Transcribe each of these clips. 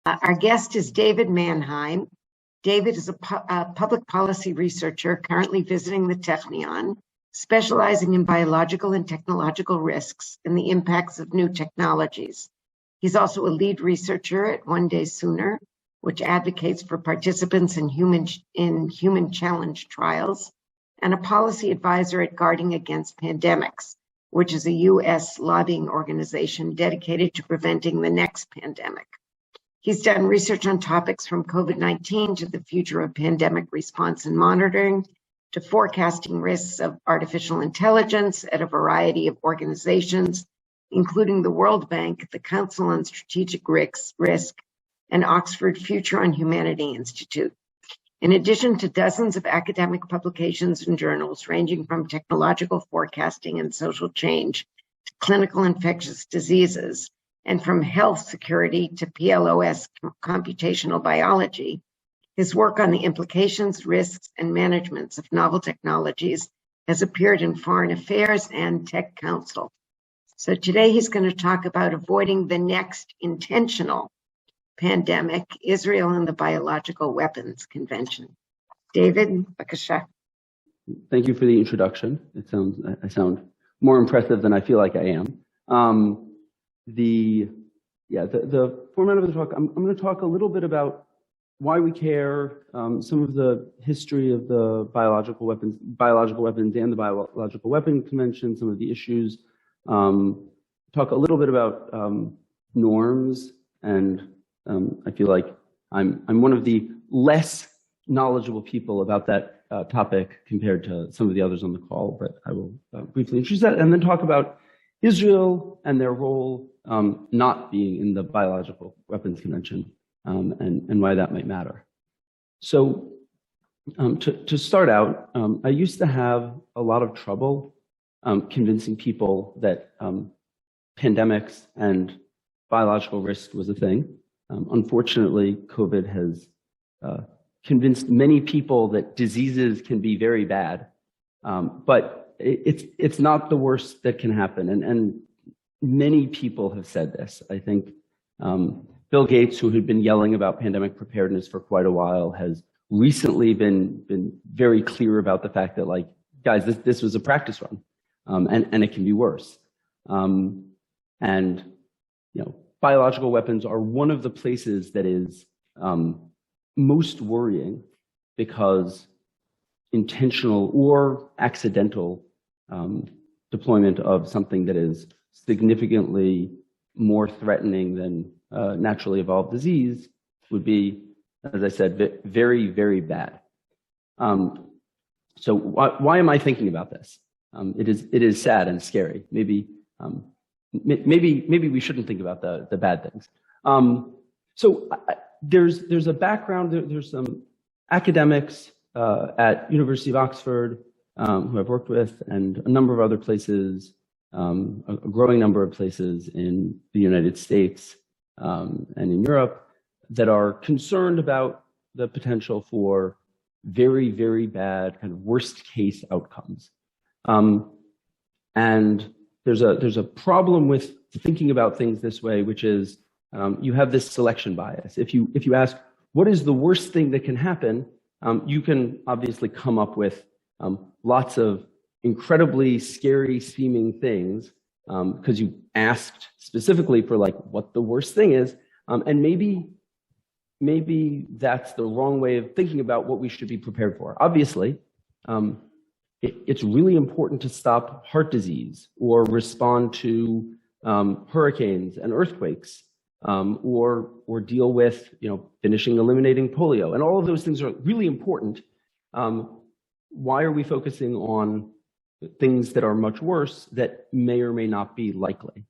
Our guest is David Manheim. David is a public policy researcher currently visiting the Technion, specializing in biological and technological risks and the impacts of new technologies. He's also a lead researcher at One Day Sooner, which advocates for participants in human challenge trials, and a policy advisor at Guarding Against Pandemics, which is a U.S. lobbying organization dedicated to preventing the next pandemic. He's done research on topics from COVID-19 to the future of pandemic response and monitoring, to forecasting risks of artificial intelligence at a variety of organizations, including the World Bank, the Council on Strategic Risk, and Oxford Future on Humanity Institute. In addition to dozens of academic publications and journals ranging from technological forecasting and social change to clinical infectious diseases, and from health security to PLOS computational biology, his work on the implications, risks, and managements of novel technologies has appeared in Foreign Affairs and Tech Council. So today he's going to talk about avoiding the next intentional pandemic, Israel and the Biological Weapons Convention. David, bakasha. Thank you for the introduction. I sound more impressive than I feel like I am. The format of the talk, I'm going to talk a little bit about why we care, some of the history of the biological weapons and the Biological Weapons Convention, some of the issues, talk a little bit about norms, and I feel like I'm one of the less knowledgeable people about that topic compared to some of the others on the call, but I will briefly introduce that and then talk about Israel and their role not being in the Biological Weapons Convention and why that might matter. So to start out, I used to have a lot of trouble convincing people that pandemics and biological risk was a thing. Unfortunately, COVID has convinced many people that diseases can be very bad, but it's not the worst that can happen. And many people have said this. I think Bill Gates, who had been yelling about pandemic preparedness for quite a while, has recently been very clear about the fact that, like, guys, this was a practice run, and it can be worse. And biological weapons are one of the places that is most worrying, because intentional or accidental deployment of something that is significantly more threatening than naturally evolved disease would be, as I said, very, very bad. So why am I thinking about this? It is sad and scary. Maybe we shouldn't think about the bad things. So there's a background. There's some academics at University of Oxford who I've worked with, and a number of other places, a growing number of places in the United States and in Europe, that are concerned about the potential for very, very bad, kind of worst case outcomes. And there's a problem with thinking about things this way, which is you have this selection bias. If you ask, what is the worst thing that can happen, you can obviously come up with lots of incredibly scary seeming things because you asked specifically for, like, what the worst thing is. And maybe that's the wrong way of thinking about what we should be prepared for. Obviously, it's really important to stop heart disease or respond to hurricanes and earthquakes, or deal with, eliminating polio. And all of those things are really important. Why are we focusing on things that are much worse that may or may not be likely?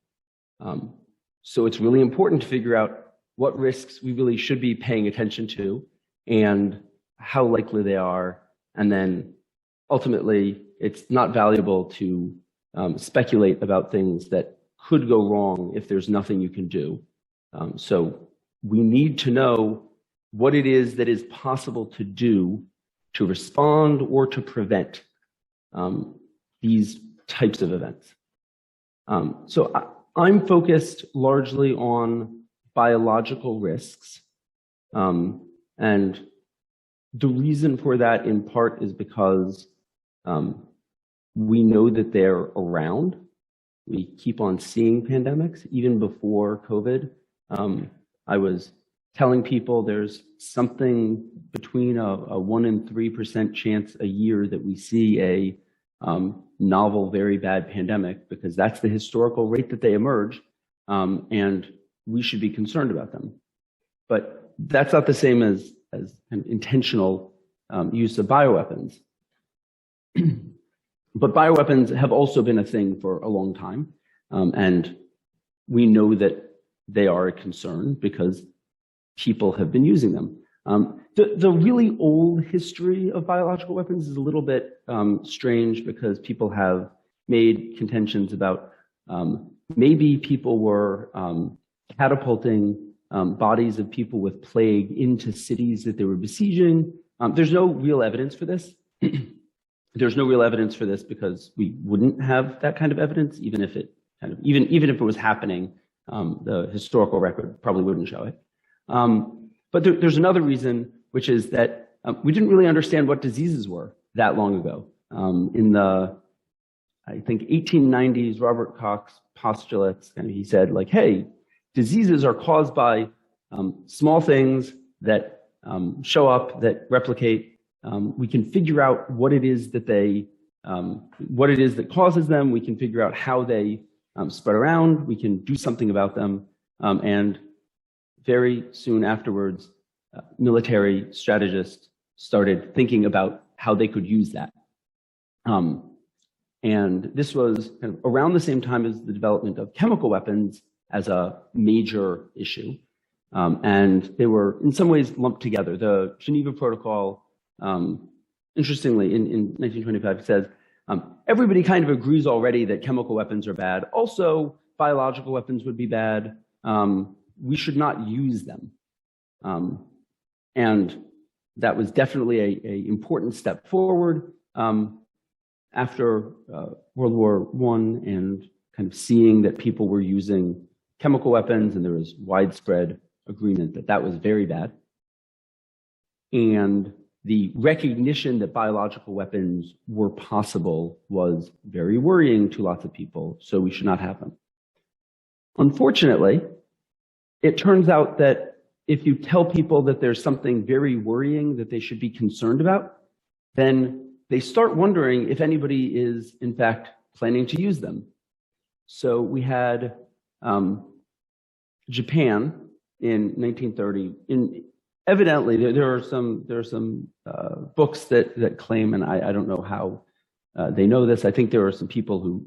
So it's really important to figure out what risks we really should be paying attention to and how likely they are. And then ultimately, it's not valuable to speculate about things that could go wrong if there's nothing you can do. So we need to know what it is that is possible to do to respond or to prevent these types of events. So I'm focused largely on biological risks. And the reason for that in part is because we know that they're around. We keep on seeing pandemics. Even before COVID, I was telling people there's something between a 1 in 3% chance a year that we see a novel, very bad pandemic, because that's the historical rate that they emerge, and we should be concerned about them. But that's not the same as kind of intentional use of bioweapons. But bioweapons have also been a thing for a long time, and we know that they are a concern because people have been using them. The really old history of biological weapons is a little bit strange because people have made contentions about maybe people were catapulting bodies of people with plague into cities that they were besieging. There's no real evidence for this. There's no real evidence for this because we wouldn't have that kind of evidence, even if it even if it was happening, the historical record probably wouldn't show it. But there's another reason, which is that we didn't really understand what diseases were that long ago. In the, I think, 1890s, Robert Koch's postulates, and he said, like, hey, diseases are caused by small things that show up, that replicate. We can figure out what it is that what it is that causes them. We can figure out how they spread around. We can do something about them. And very soon afterwards, military strategists started thinking about how they could use that. And this was kind of around the same time as the development of chemical weapons as a major issue. And they were in some ways lumped together. The Geneva Protocol, interestingly, in 1925 says, everybody kind of agrees already that chemical weapons are bad. Also, biological weapons would be bad. We should not use them. And that was definitely an important step forward. After World War I and kind of seeing that people were using chemical weapons, and there was widespread agreement that that was very bad. And the recognition that biological weapons were possible was very worrying to lots of people, so we should not have them. Unfortunately, it turns out that if you tell people that there's something very worrying that they should be concerned about, then they start wondering if anybody is, in fact, planning to use them. So we had Japan in 1930. Evidently, there are some books that claim, and I don't know how they know this. I think there are some people who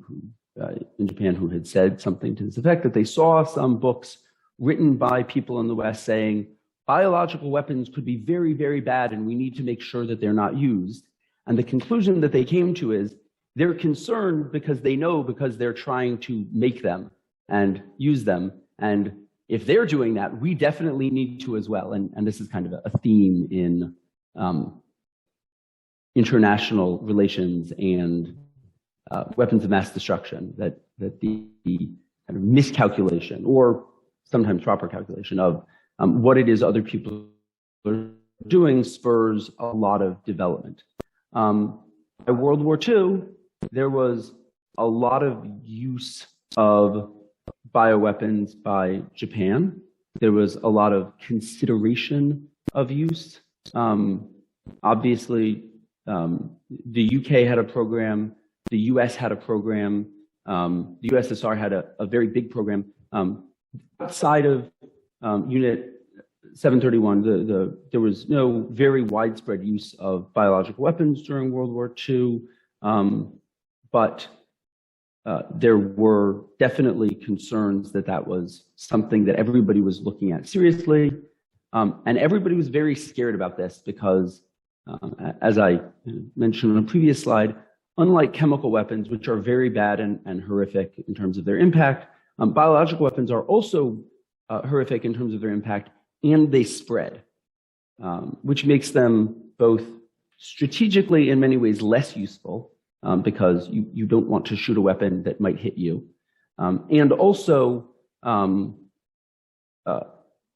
in Japan who had said something to this effect, that they saw some books written by people in the West saying biological weapons could be very, very bad, and we need to make sure that they're not used. And the conclusion that they came to is they're concerned because they know, because they're trying to make them and use them. And if they're doing that, we definitely need to as well. And this is kind of a theme in international relations and weapons of mass destruction, that the kind of miscalculation, or sometimes proper calculation, of what it is other people are doing spurs a lot of development. By World War II, there was a lot of use of bioweapons by Japan. There was a lot of consideration of use. Obviously, the UK had a program, the US had a program, the USSR had a very big program. Outside of Unit 731, there was no very widespread use of biological weapons during World War II, but there were definitely concerns that that was something that everybody was looking at seriously, and everybody was very scared about this because, as I mentioned on a previous slide, unlike chemical weapons, which are very bad and horrific in terms of their impact, biological weapons are also horrific in terms of their impact, and they spread, which makes them both strategically in many ways less useful, because you don't want to shoot a weapon that might hit you, and also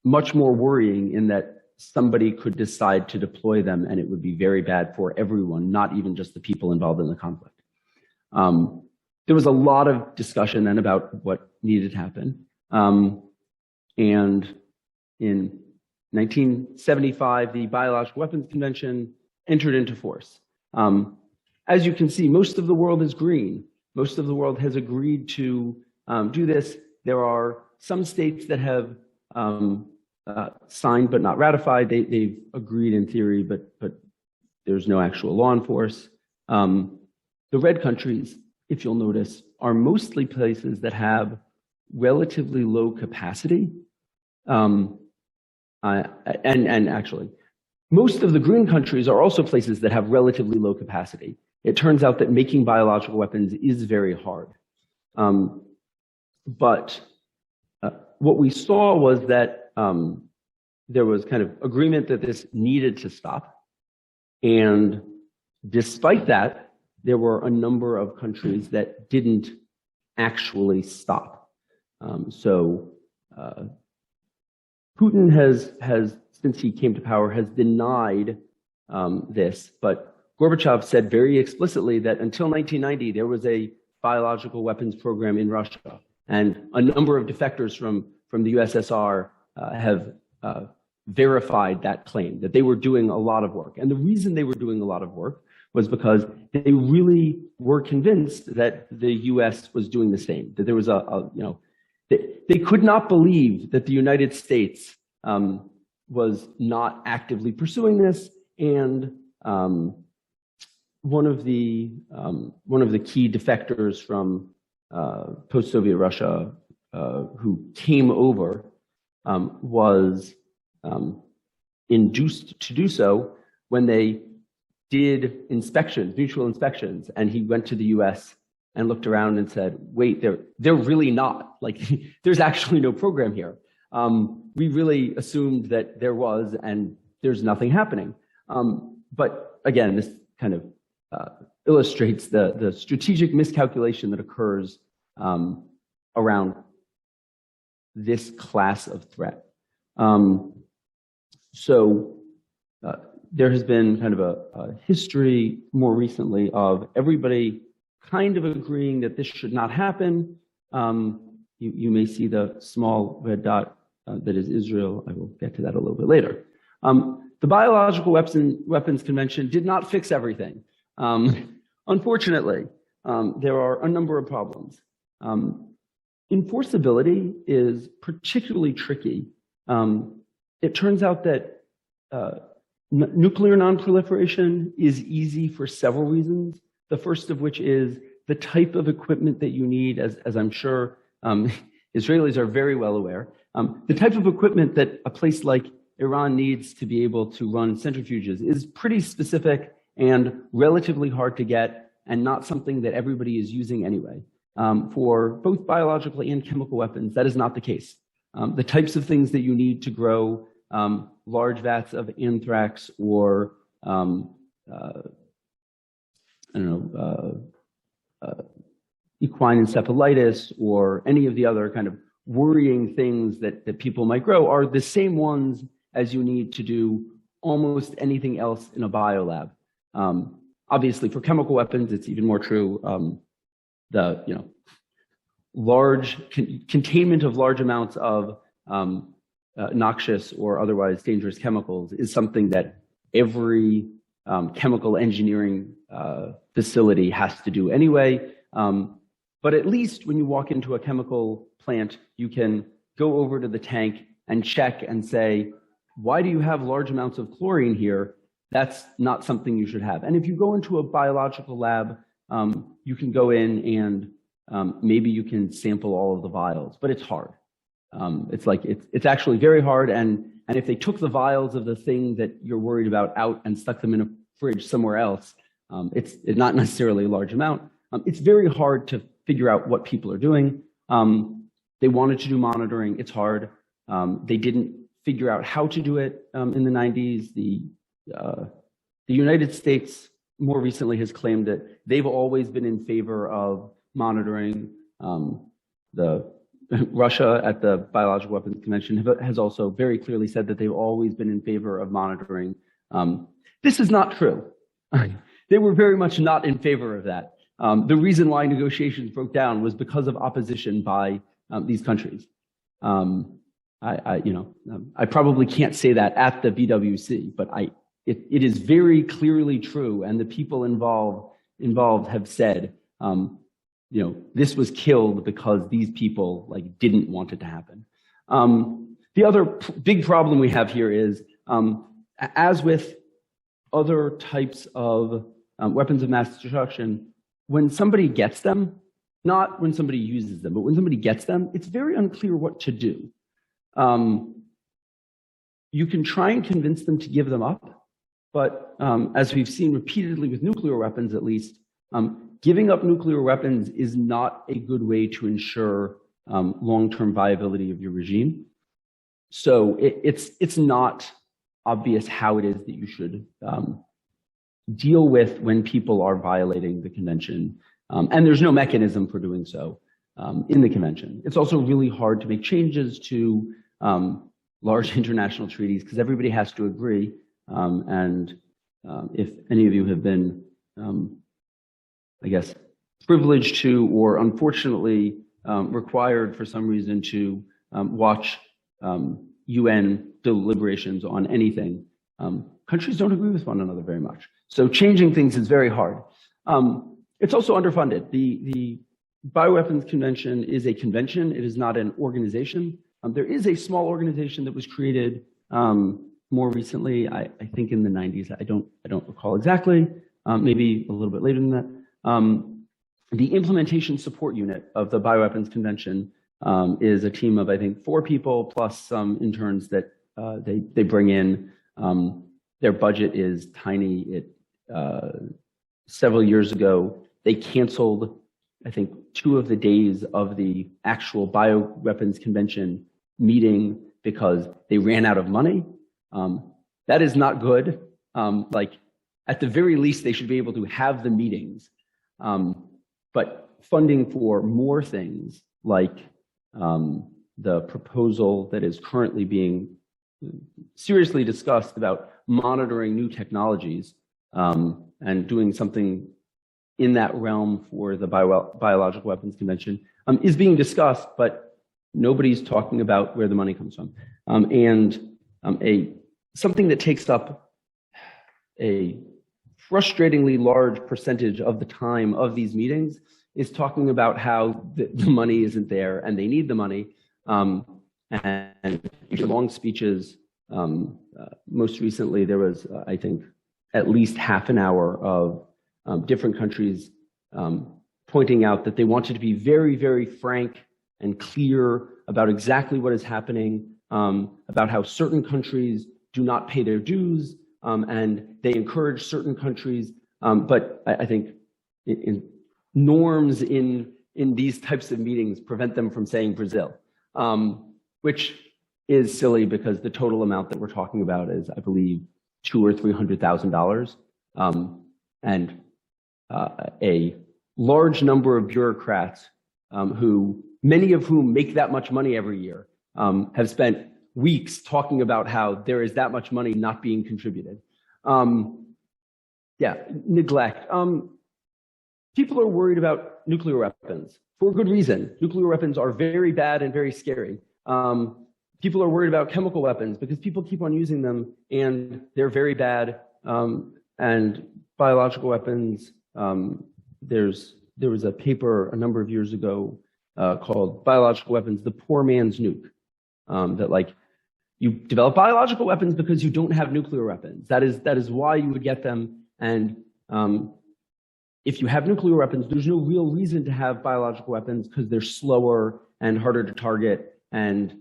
much more worrying in that somebody could decide to deploy them and it would be very bad for everyone, not even just the people involved in the conflict. There was a lot of discussion then about what needed to happen. And in 1975, the Biological Weapons Convention entered into force. As you can see, most of the world is green. Most of the world has agreed to do this. There are some states that have signed but not ratified. They've agreed in theory, but there's no actual law in force. The red countries, if you'll notice, are mostly places that have relatively low capacity. And actually, most of the green countries are also places that have relatively low capacity. It turns out that making biological weapons is very hard. But what we saw was that there was kind of agreement that this needed to stop. And despite that, there were a number of countries that didn't actually stop. Putin has, since he came to power, has denied this, but Gorbachev said very explicitly that until 1990, there was a biological weapons program in Russia, and a number of defectors from the USSR have verified that claim, that they were doing a lot of work. And the reason they were doing a lot of work was because they really were convinced that the US was doing the same, that there was they could not believe that the United States was not actively pursuing this. And one of the key defectors from post-Soviet Russia who came over was induced to do so when they did inspections, mutual inspections, and he went to the US and looked around and said, wait, they're really not. Like, there's actually no program here. We really assumed that there was, and there's nothing happening. But again, this kind of illustrates the strategic miscalculation that occurs around this class of threat. There has been kind of a history more recently of everybody kind of agreeing that this should not happen. You may see the small red dot that is Israel. I will get to that a little bit later. The Biological Weapons Convention did not fix everything. Unfortunately, there are a number of problems. Enforceability is particularly tricky. It turns out that nuclear non-proliferation is easy for several reasons. The first of which is the type of equipment that you need, as I'm sure Israelis are very well aware. The type of equipment that a place like Iran needs to be able to run centrifuges is pretty specific and relatively hard to get, and not something that everybody is using anyway. For both biological and chemical weapons, that is not the case. The types of things that you need to grow large vats of anthrax or equine encephalitis or any of the other kind of worrying things that people might grow are the same ones as you need to do almost anything else in a biolab. Obviously, for chemical weapons, it's even more true. Large containment of large amounts of noxious or otherwise dangerous chemicals is something that every chemical engineering facility has to do anyway. But at least when you walk into a chemical plant, you can go over to the tank and check and say, why do you have large amounts of chlorine here? That's not something you should have. And if you go into a biological lab, you can go in and maybe you can sample all of the vials, but it's hard. It's actually very hard. And if they took the vials of the thing that you're worried about out and stuck them in a fridge somewhere else, it's not necessarily a large amount. It's very hard to figure out what people are doing. They wanted to do monitoring. It's hard. They didn't figure out how to do it in the 90s. The United States more recently has claimed that they've always been in favor of monitoring. The Russia at the Biological Weapons Convention has also very clearly said that they've always been in favor of monitoring. This is not true. They were very much not in favor of that. The reason why negotiations broke down was because of opposition by these countries. I probably can't say that at the BWC, but it is very clearly true, and the people involved have said, this was killed because these people didn't want it to happen. The other big problem we have here is, as with other types of weapons of mass destruction, when somebody gets them, not when somebody uses them, but when somebody gets them, it's very unclear what to do. You can try and convince them to give them up, but as we've seen repeatedly with nuclear weapons, at least, giving up nuclear weapons is not a good way to ensure long-term viability of your regime. So it's not obvious how it is that you should deal with when people are violating the convention. And there's no mechanism for doing so in the convention. It's also really hard to make changes to large international treaties because everybody has to agree. If any of you have been, I guess, privileged to or unfortunately required for some reason to watch UN deliberations on anything, countries don't agree with one another very much. So changing things is very hard. It's also underfunded. The Bioweapons Convention is a convention. It is not an organization. There is a small organization that was created more recently, I think in the 90s. I don't recall exactly, maybe a little bit later than that. The Implementation Support Unit of the Bioweapons Convention is a team of, I think, 4 people plus some interns that they bring in. Their budget is tiny. Several years ago, they canceled, I think, 2 of the days of the actual Bioweapons Convention meeting because they ran out of money. That is not good. At the very least, they should be able to have the meetings. But funding for more things like the proposal that is currently being seriously discussed about monitoring new technologies and doing something in that realm for the Biological Weapons Convention is being discussed, but nobody's talking about where the money comes from. Something that takes up a frustratingly large percentage of the time of these meetings is talking about how the money isn't there and they need the money. And long speeches. Most recently, there was, I think, at least half an hour of different countries pointing out that they wanted to be very, very frank and clear about exactly what is happening, about how certain countries do not pay their dues, and they encourage certain countries. But I think norms in these types of meetings prevent them from saying Brazil, which is silly because the total amount that we're talking about is, I believe, $200,000 or $300,000, and a large number of bureaucrats, many of whom make that much money every year, have spent weeks talking about how there is that much money not being contributed. Neglect. People are worried about nuclear weapons for good reason. Nuclear weapons are very bad and very scary. People are worried about chemical weapons because people keep on using them and they're very bad. And biological weapons, there was a paper a number of years ago called Biological Weapons, the Poor Man's Nuke, that you develop biological weapons because you don't have nuclear weapons. That is why you would get them. And if you have nuclear weapons, there's no real reason to have biological weapons because they're slower and harder to target. And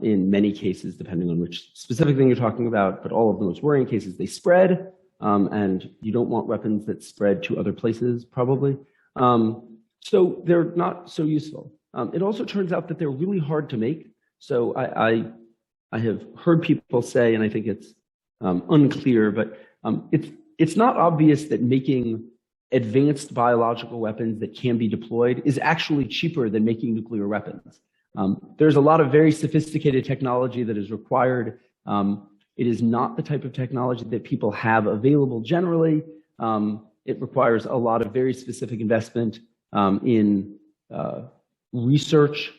in many cases, depending on which specific thing you're talking about, but all of the most worrying cases, they spread. And you don't want weapons that spread to other places, probably. So they're not so useful. It also turns out that they're really hard to make. So I have heard people say, and I think it's unclear, but it's not obvious that making advanced biological weapons that can be deployed is actually cheaper than making nuclear weapons. There's a lot of very sophisticated technology that is required. It is not the type of technology that people have available generally. It requires a lot of very specific investment in research.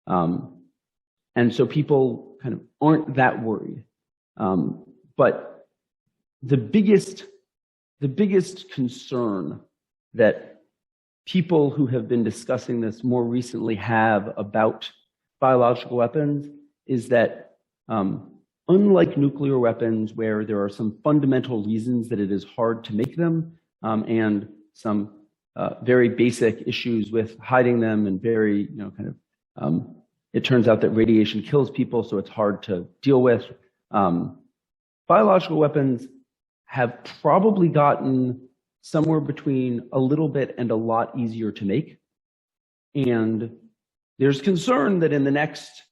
And so people kind of aren't that worried. But the biggest concern that people who have been discussing this more recently have about biological weapons is that unlike nuclear weapons, where there are some fundamental reasons that it is hard to make them, and some very basic issues with hiding them, and very, it turns out that radiation kills people, so it's hard to deal with. Biological weapons have probably gotten somewhere between a little bit and a lot easier to make. And there's concern that in the next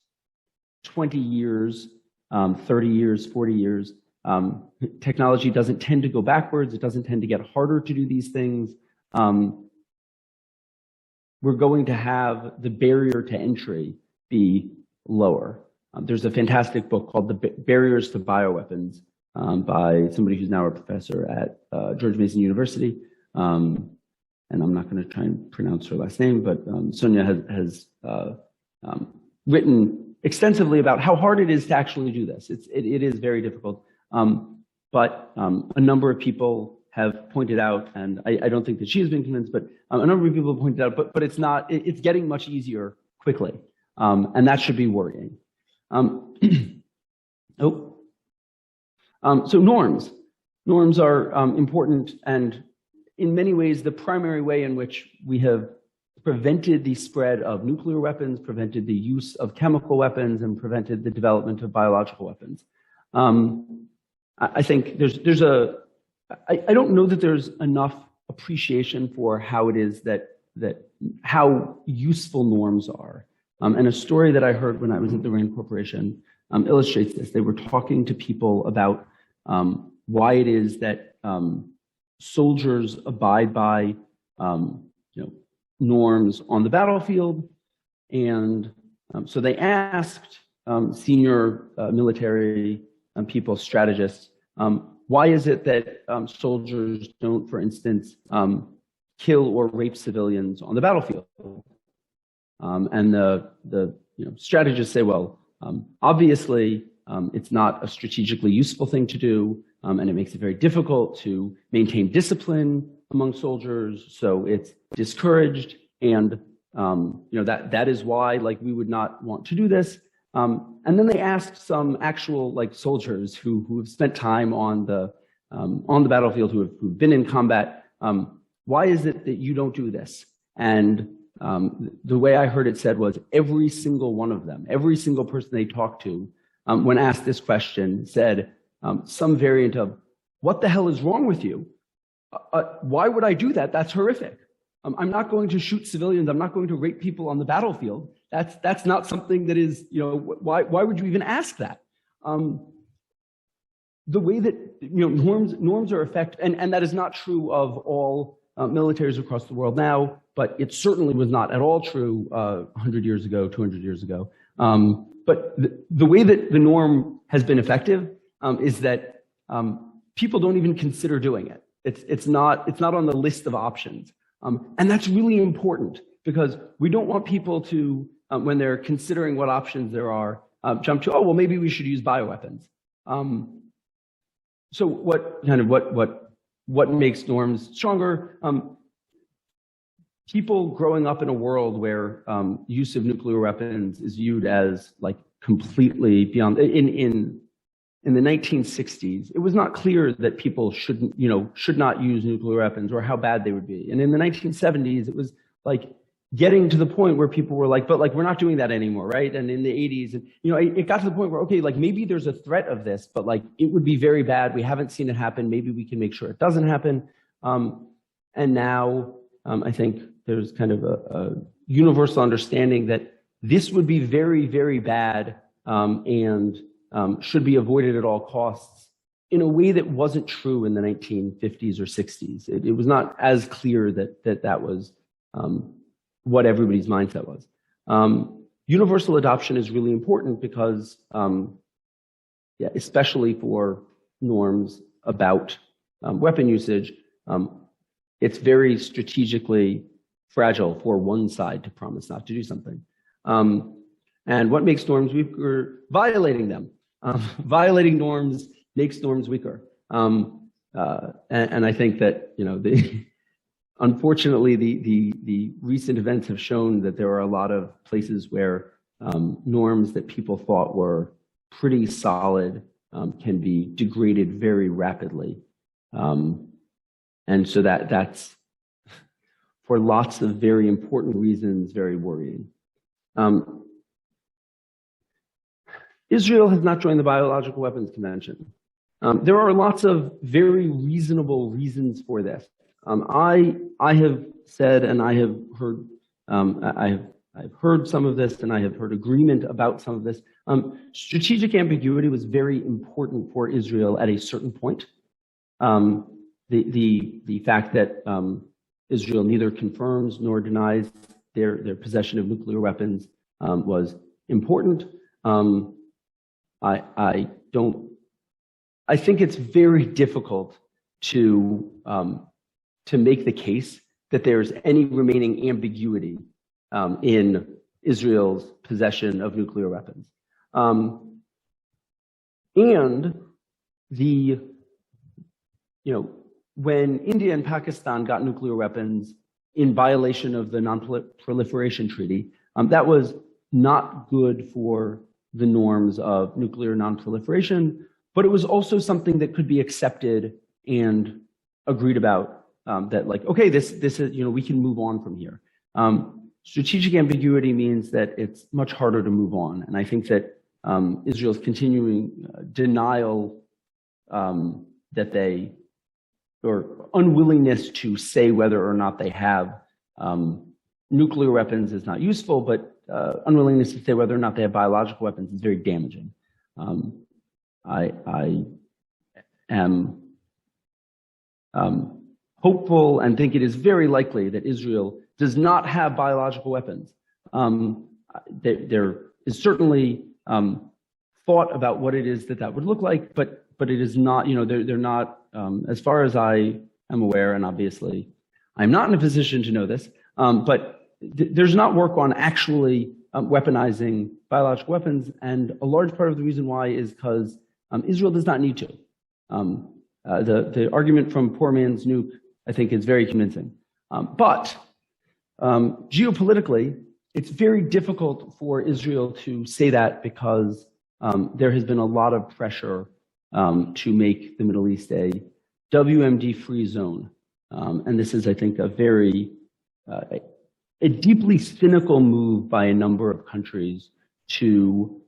20 years, 30 years, 40 years, technology doesn't tend to go backwards. It doesn't tend to get harder to do these things. We're going to have the barrier to entry be lower. There's a fantastic book called The Barriers to Bioweapons by somebody who's now a professor at George Mason University. And I'm not going to try and pronounce her last name, but Sonia has written extensively about how hard it is to actually do this. It is very difficult. But a number of people have pointed out, and I don't think that she has been convinced, but a number of people have pointed out, but it's not, it's getting much easier quickly. And that should be worrying. So norms. Norms are important, and in many ways, the primary way in which we have prevented the spread of nuclear weapons, prevented the use of chemical weapons, and prevented the development of biological weapons. I think I don't know that there's enough appreciation for how it is how useful norms are. And a story that I heard when I was at the RAND Corporation illustrates this. They were talking to people about why it is that soldiers abide by norms on the battlefield. And so they asked senior military people, strategists, why is it that soldiers don't, for instance, kill or rape civilians on the battlefield? And the strategists say, well, obviously, it's not a strategically useful thing to do, and it makes it very difficult to maintain discipline among soldiers. So it's discouraged, and that is why we would not want to do this. And then they asked some actual soldiers who have spent time on the battlefield, who've been in combat. Why is it that you don't do this? And the way I heard it said was every single one of them, every single person they talked to, when asked this question, said some variant of, "What the hell is wrong with you? Why would I do that? That's horrific. I'm not going to shoot civilians. I'm not going to rape people on the battlefield. That's not something that is, why would you even ask that?" The way that norms are effective, and that is not true of all militaries across the world now, but it certainly was not at all true 100 years ago, 200 years ago. But the way that the norm has been effective is that people don't even consider doing it. It's not on the list of options. And that's really important, because we don't want people to, when they're considering what options there are, jump to, oh, well, maybe we should use bioweapons. So what makes norms stronger? People growing up in a world where use of nuclear weapons is viewed as completely beyond. In the 1960s, it was not clear that people should not use nuclear weapons or how bad they would be. And in the 1970s, it was getting to the point where people were but we're not doing that anymore, right? And in the 80s, it got to the point where, okay, maybe there's a threat of this, but it would be very bad. We haven't seen it happen. Maybe we can make sure it doesn't happen. And now I think there's kind of a universal understanding that this would be very, very bad and should be avoided at all costs in a way that wasn't true in the 1950s or 60s. It was not as clear that was what everybody's mindset was. universal adoption is really important because, especially for norms about weapon usage, it's very strategically fragile for one side to promise not to do something. And what makes norms weaker? Violating them. Violating norms makes norms weaker. And I think that, unfortunately, the recent events have shown that there are a lot of places where norms that people thought were pretty solid can be degraded very rapidly. And so that's, for lots of very important reasons, very worrying. Israel has not joined the Biological Weapons Convention. There are lots of very reasonable reasons for this. I have said, and I have heard, I've heard some of this, and I have heard agreement about some of this. Strategic ambiguity was very important for Israel at a certain point. The fact that Israel neither confirms nor denies their possession of nuclear weapons was important. I think it's very difficult to make the case that there's any remaining ambiguity in Israel's possession of nuclear weapons. When India and Pakistan got nuclear weapons in violation of the Non-Proliferation Treaty, that was not good for the norms of nuclear non-proliferation, but it was also something that could be accepted and agreed about, that like, okay, this is, we can move on from here. Strategic ambiguity means that it's much harder to move on. And I think that Israel's continuing denial that they, or unwillingness to say whether or not they have nuclear weapons is not useful, but unwillingness to say whether or not they have biological weapons is very damaging. I am hopeful and think it is very likely that Israel does not have biological weapons. There is certainly thought about what it is that would look like, but it is not, they're not, as far as I am aware, and obviously I'm not in a position to know this, but there's not work on actually weaponizing biological weapons, and a large part of the reason why is because Israel does not need to. The argument from poor man's nuke, I think, is very convincing. But geopolitically, it's very difficult for Israel to say that because there has been a lot of pressure to make the Middle East a WMD-free zone. And this is, I think, a deeply cynical move by a number of countries to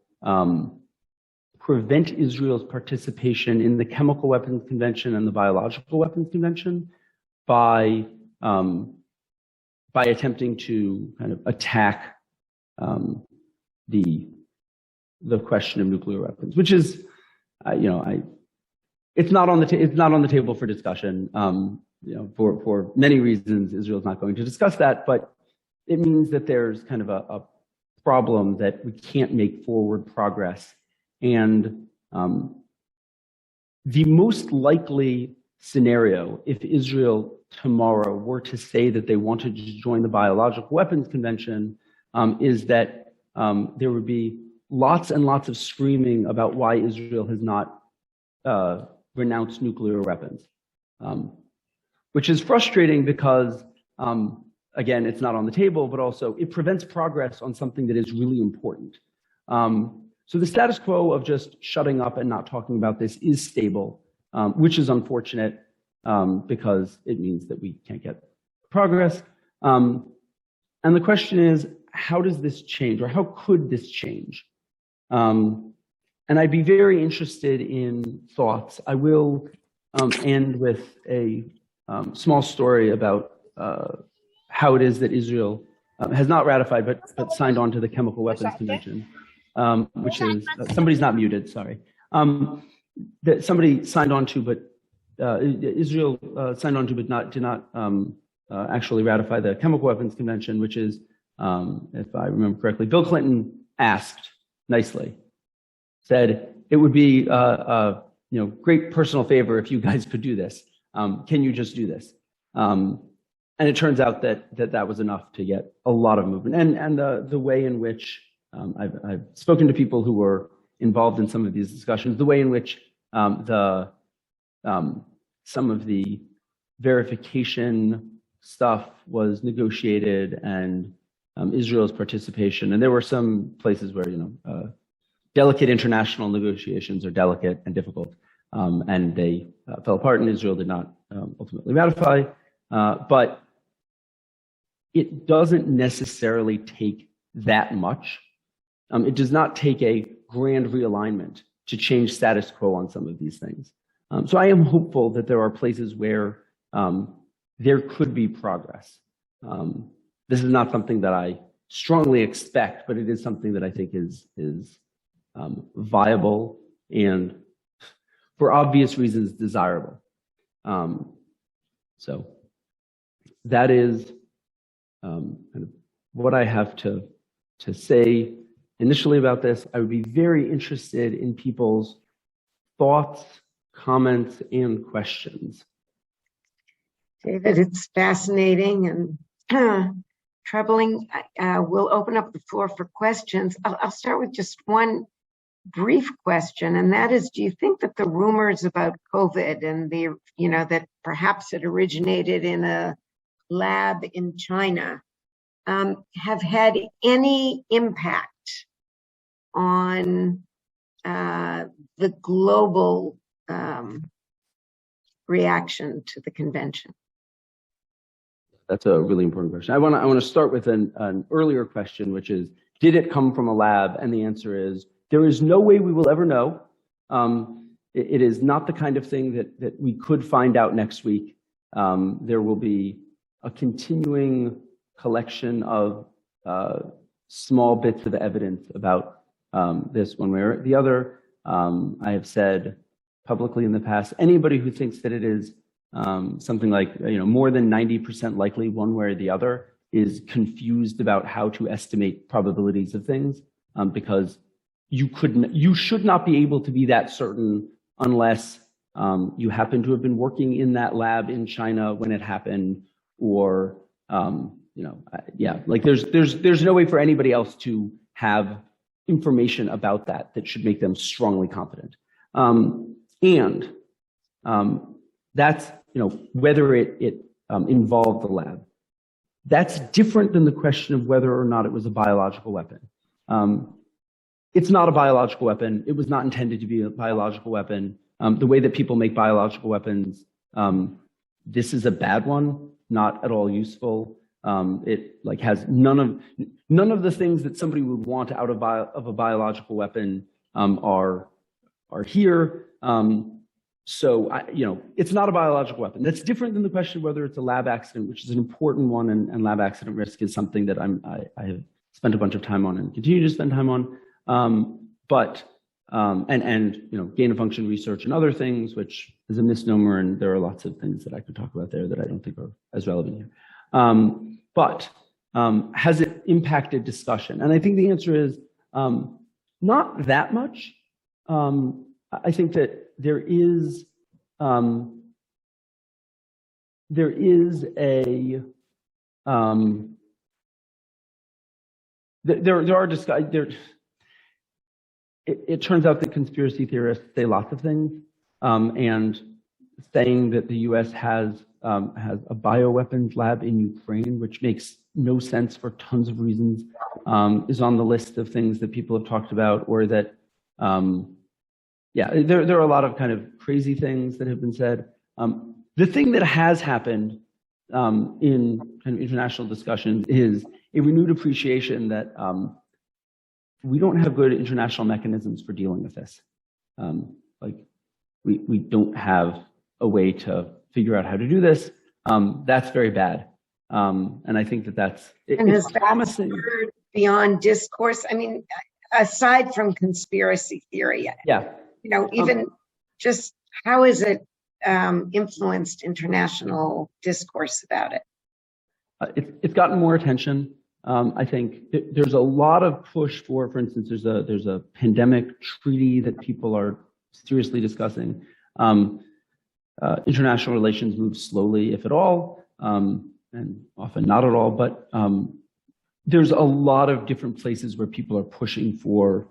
prevent Israel's participation in the Chemical Weapons Convention and the Biological Weapons Convention by attempting to kind of attack the question of nuclear weapons, which is, it's not on the table for discussion. For many reasons, Israel's not going to discuss that, but it means that there's kind of a problem that we can't make forward progress. And the most likely scenario, if Israel tomorrow were to say that they wanted to join the Biological Weapons Convention, is that there would be lots and lots of screaming about why Israel has not renounced nuclear weapons, which is frustrating because, again, it's not on the table, but also it prevents progress on something that is really important. So the status quo of just shutting up and not talking about this is stable, which is unfortunate because it means that we can't get progress. And the question is, how does this change, or how could this change? And I'd be very interested in thoughts. I will end with a small story about how it is that Israel has not ratified but signed on to the Chemical Weapons Convention, which is, somebody's not muted, sorry. That somebody signed on to, but Israel signed on to, but did not actually ratify the Chemical Weapons Convention, which is if I remember correctly. Bill Clinton asked nicely, said, it would be a great personal favor if you guys could do this. Can you just do this? And it turns out that was enough to get a lot of movement. And the way in which I've spoken to people who were involved in some of these discussions, the way in which some of the verification stuff was negotiated and Israel's participation. And there were some places where, delicate international negotiations are delicate and difficult. And they fell apart and Israel did not ultimately ratify. But it doesn't necessarily take that much. It does not take a grand realignment to change status quo on some of these things. So I am hopeful that there are places where there could be progress. This is not something that I strongly expect, but it is something that I think is viable and, for obvious reasons, desirable. So that is kind of what I have to say initially about this. I would be very interested in people's thoughts, comments, and questions. David, it's fascinating and troubling. We'll open up the floor for questions. I'll start with just one brief question, and that is, do you think that the rumors about COVID and that perhaps it originated in a lab in China have had any impact on the global reaction to the convention? That's a really important question. I want to start with an earlier question, which is, did it come from a lab? And the answer is, there is no way we will ever know. It is not the kind of thing that we could find out next week. There will be a continuing collection of small bits of evidence about this one way or the other. I have said publicly in the past, anybody who thinks that it is something like more than 90% likely one way or the other is confused about how to estimate probabilities of things, because you should not be able to be that certain unless you happen to have been working in that lab in China when it happened, or there's no way for anybody else to have information about that should make them strongly confident. And that's whether it involved the lab. That's different than the question of whether or not it was a biological weapon. It's not a biological weapon. It was not intended to be a biological weapon. The way that people make biological weapons, this is a bad one, not at all useful. It has none of the things that somebody would want out of a biological weapon are here. So it's not a biological weapon. That's different than the question of whether it's a lab accident, which is an important one, and lab accident risk is something that I have spent a bunch of time on and continue to spend time on. Gain of function research and other things, which is a misnomer, and there are lots of things that I could talk about there that I don't think are as relevant here. But has it impacted discussion? And I think the answer is not that much. I think that there are discussions. It turns out that conspiracy theorists say lots of things, and saying that the U.S. has a bioweapons lab in Ukraine, which makes no sense for tons of reasons, is on the list of things that people have talked about, or that, there are a lot of kind of crazy things that have been said. The thing that has happened in kind of international discussions is a renewed appreciation that we don't have good international mechanisms for dealing with this. We don't have a way to figure out how to do this. That's very bad. And I think that's it's promising. Beyond discourse, I mean, aside from conspiracy theory, even just how has it influenced international discourse about it? It's gotten more attention. I think there's a lot of push for instance, there's a pandemic treaty that people are seriously discussing. International relations move slowly, if at all, and often not at all, but there's a lot of different places where people are pushing for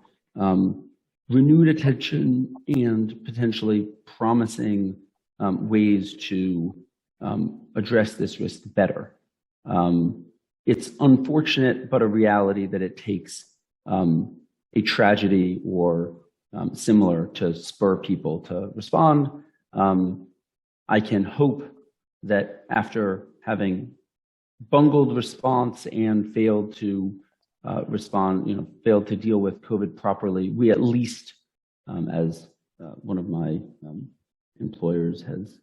renewed attention and potentially promising ways to address this risk better. It's unfortunate, but a reality that it takes a tragedy or similar to spur people to respond. I can hope that after having bungled response and failed to respond, failed to deal with COVID properly, we at least, as one of my employers has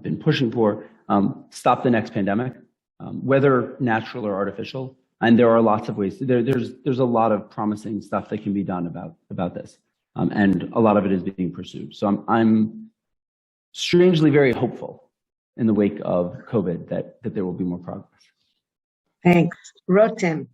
been pushing for, stop the next pandemic, whether natural or artificial. And there are lots of ways. There's a lot of promising stuff that can be done about this, and a lot of it is being pursued. So I'm strangely very hopeful in the wake of COVID that there will be more progress. Thanks. Rotem.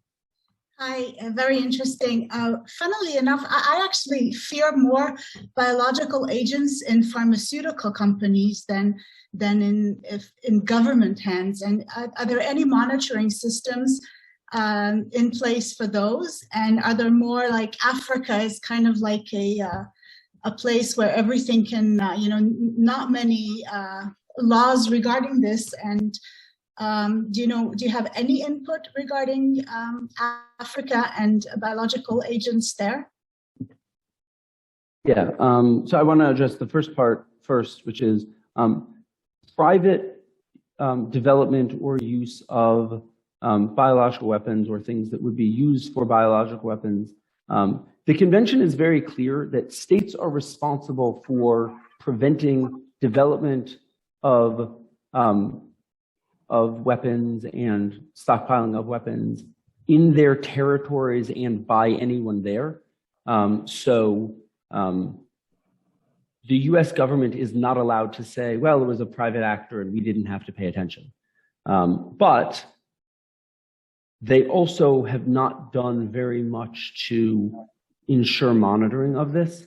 Hi, very interesting. Funnily enough, I actually fear more biological agents in pharmaceutical companies than in government hands. And are there any monitoring systems in place for those? And are there more like Africa is kind of like a place where everything can, not many laws regarding this? And do you have any input regarding Africa and biological agents there? Yeah, so I want to address the first part first, which is private development or use of biological weapons or things that would be used for biological weapons. The convention is very clear that states are responsible for preventing development of weapons and stockpiling of weapons in their territories and by anyone there. The US government is not allowed to say, well, it was a private actor and we didn't have to pay attention. But they also have not done very much to ensure monitoring of this.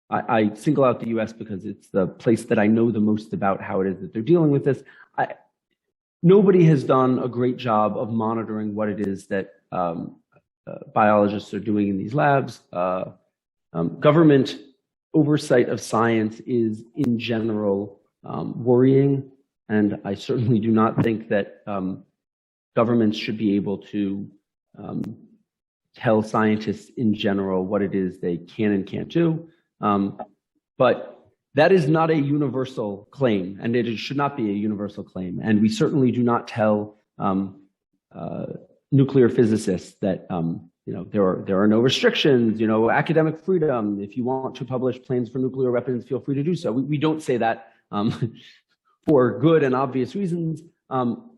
I single out the US because it's the place that I know the most about how it is that they're dealing with this. Nobody has done a great job of monitoring what it is that biologists are doing in these labs. Government oversight of science is in general worrying, and I certainly do not think that governments should be able to tell scientists in general what it is they can and can't do. But that is not a universal claim, and it should not be a universal claim. And we certainly do not tell nuclear physicists that there are no restrictions, academic freedom. If you want to publish plans for nuclear weapons, feel free to do so. We don't say that for good and obvious reasons.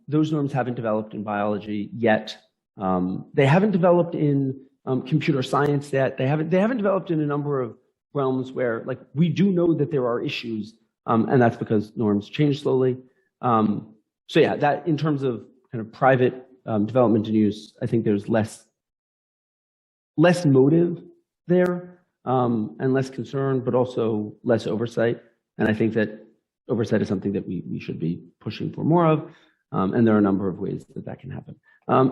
Those norms haven't developed in biology yet. They haven't developed in computer science yet. They haven't developed in a number of realms where, like, we do know that there are issues, and that's because norms change slowly. So yeah, that in terms of kind of private development and use, I think there's less motive there, and less concern, but also less oversight. And I think that oversight is something that we should be pushing for more of. And there are a number of ways that can happen.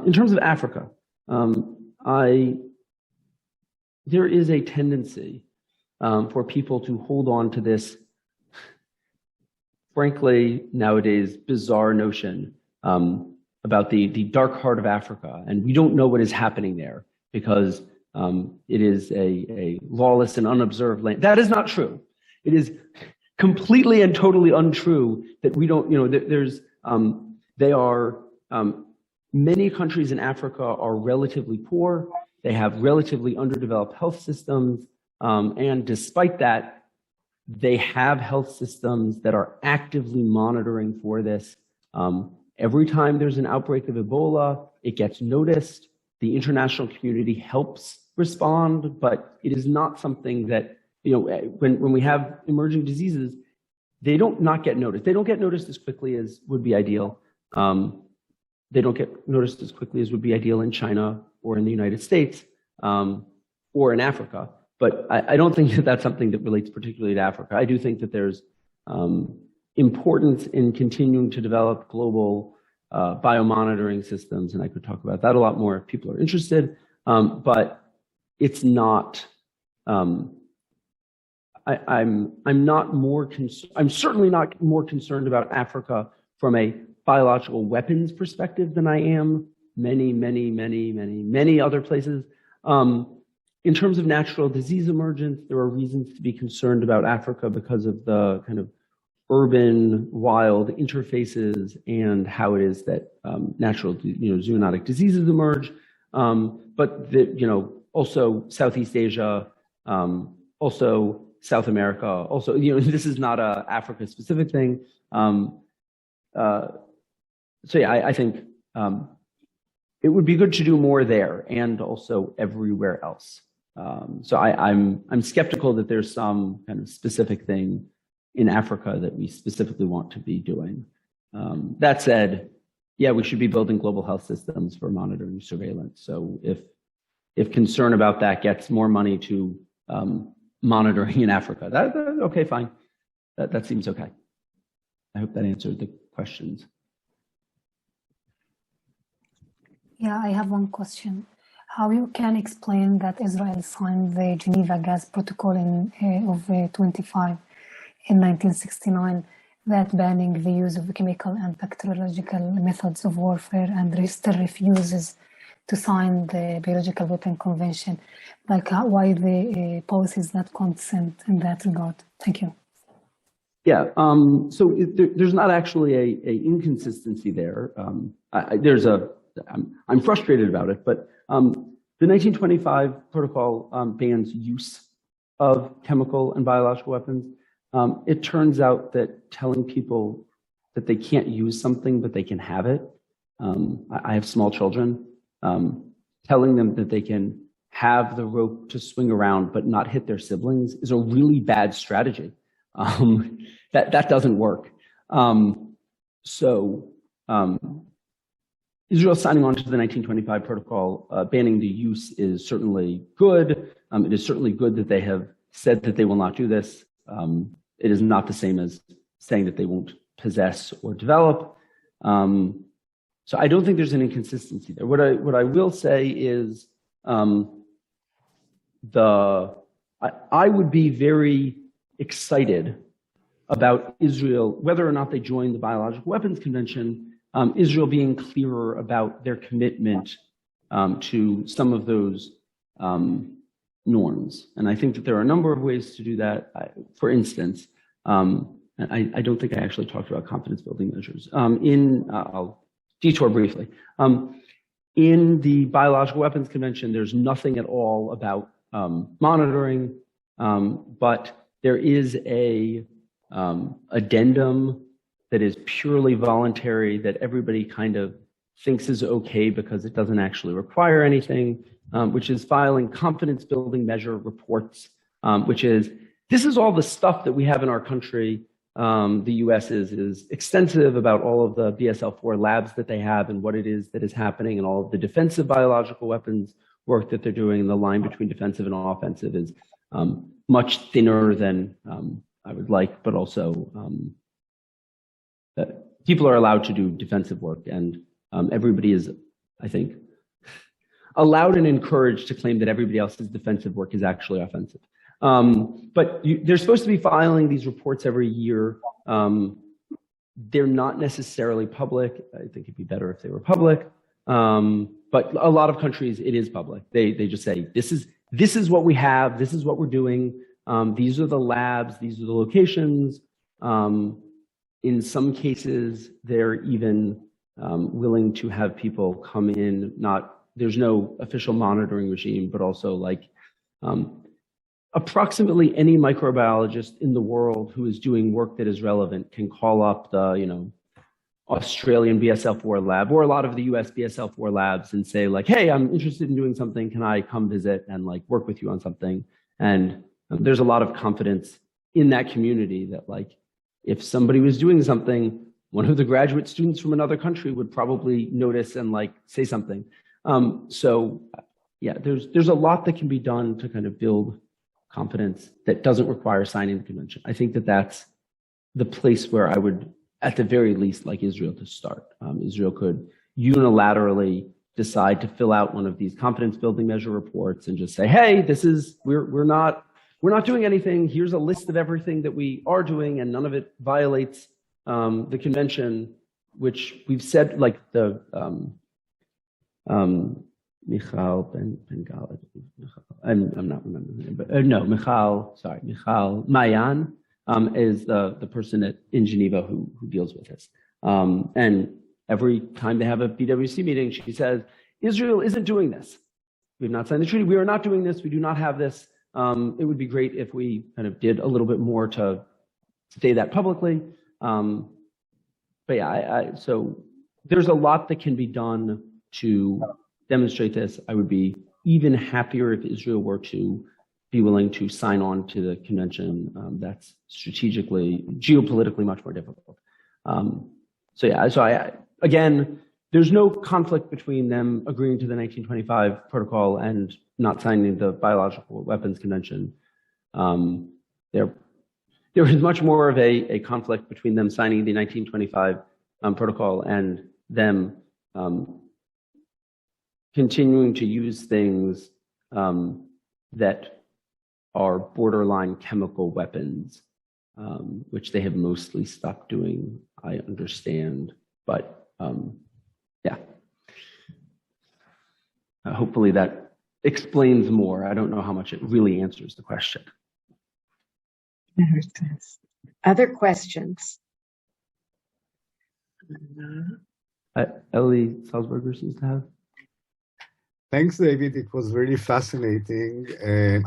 In terms of Africa, there is a tendency for people to hold on to this, frankly, nowadays, bizarre notion about the dark heart of Africa. And we don't know what is happening there because it is a lawless and unobserved land. That is not true. It is completely and totally untrue that we don't, many countries in Africa are relatively poor. They have relatively underdeveloped health systems. And despite that, they have health systems that are actively monitoring for this. Every time there's an outbreak of Ebola, it gets noticed. The international community helps respond, but it is not something that, when we have emerging diseases, they don't not get noticed. They don't get noticed as quickly as would be ideal. they don't get noticed as quickly as would be ideal in China or in the United States or in Africa. But I don't think that that's something that relates particularly to Africa. I do think that there's importance in continuing to develop global biomonitoring systems, and I could talk about that a lot more if people are interested. But it's not. I'm certainly not more concerned about Africa from a biological weapons perspective than I am many other places. In terms of natural disease emergence, there are reasons to be concerned about Africa because of the kind of urban wild interfaces and how it is that natural, zoonotic diseases emerge. But also Southeast Asia, also South America, also, this is not a Africa specific thing. So yeah, I think it would be good to do more there and also everywhere else. So I'm skeptical that there's some kind of specific thing in Africa that we specifically want to be doing. That said, yeah, we should be building global health systems for monitoring surveillance. So if concern about that gets more money to monitoring in Africa, okay, fine. That seems okay. I hope that answered the questions. Yeah, I have one question. How you can explain that Israel signed the Geneva Gas Protocol of 25 in 1969, that banning the use of chemical and bacteriological methods of warfare, and still refuses to sign the Biological Weapon Convention? Like, why the policy is not consent in that regard? Thank you. Yeah, so there's not actually a inconsistency there. I'm frustrated about it, but the 1925 protocol bans use of chemical and biological weapons. It turns out that telling people that they can't use something, but they can have it. I have small children. Telling them that they can have the rope to swing around, but not hit their siblings is a really bad strategy. That doesn't work. Israel signing on to the 1925 protocol, banning the use is certainly good. It is certainly good that they have said that they will not do this. It is not the same as saying that they won't possess or develop. So I don't think there's an inconsistency there. What I will say is I would be very excited about Israel, whether or not they join the Biological Weapons Convention, Israel being clearer about their commitment to some of those norms. And I think that there are a number of ways to do that. For instance, I don't think I actually talked about confidence building measures. I'll detour briefly. In the Biological Weapons Convention, there's nothing at all about monitoring, but there is a addendum that is purely voluntary that everybody kind of thinks is okay because it doesn't actually require anything, which is filing confidence building measure reports, which is, this is all the stuff that we have in our country. The US is extensive about all of the BSL-4 labs that they have and what it is that is happening and all of the defensive biological weapons work that they're doing. The line between defensive and offensive is much thinner than I would like, but also people are allowed to do defensive work, and everybody is, I think, allowed and encouraged to claim that everybody else's defensive work is actually offensive. But they're supposed to be filing these reports every year. They're not necessarily public. I think it'd be better if they were public. But a lot of countries, it is public. They just say, this is what we have. This is what we're doing. These are the labs. These are the locations. In some cases, they're even willing to have people come in. There's no official monitoring regime, but also like approximately any microbiologist in the world who is doing work that is relevant can call up the Australian BSL-4 lab or a lot of the US BSL-4 labs and say like, hey, I'm interested in doing something. Can I come visit and like work with you on something? And there's a lot of confidence in that community that like, if somebody was doing something, one of the graduate students from another country would probably notice and like say something. So yeah, there's a lot that can be done to kind of build confidence that doesn't require signing the convention. I think that that's the place where I would, at the very least, like Israel to start. Israel could unilaterally decide to fill out one of these confidence building measure reports and just say, hey, this is, we're not doing anything. Here's a list of everything that we are doing, and none of it violates the convention, which we've said, like the Michal Ben-Gal, I'm not remembering the name, but no, Michal Mayan is the person in Geneva who deals with this. And every time they have a BWC meeting, she says, Israel isn't doing this. We have not signed the treaty. We are not doing this. We do not have this. It would be great if we kind of did a little bit more to say that publicly. But yeah, so there's a lot that can be done to demonstrate this. I would be even happier if Israel were to be willing to sign on to the convention. That's strategically, geopolitically much more difficult. So yeah, again, there's no conflict between them agreeing to the 1925 protocol and not signing the Biological Weapons Convention. There is much more of a conflict between them signing the 1925 protocol and them continuing to use things that are borderline chemical weapons, which they have mostly stopped doing, I understand. But yeah, hopefully that explains more. I don't know how much it really answers the question. Other questions? Ellie Salzberger seems to have. Thanks, David. It was really fascinating.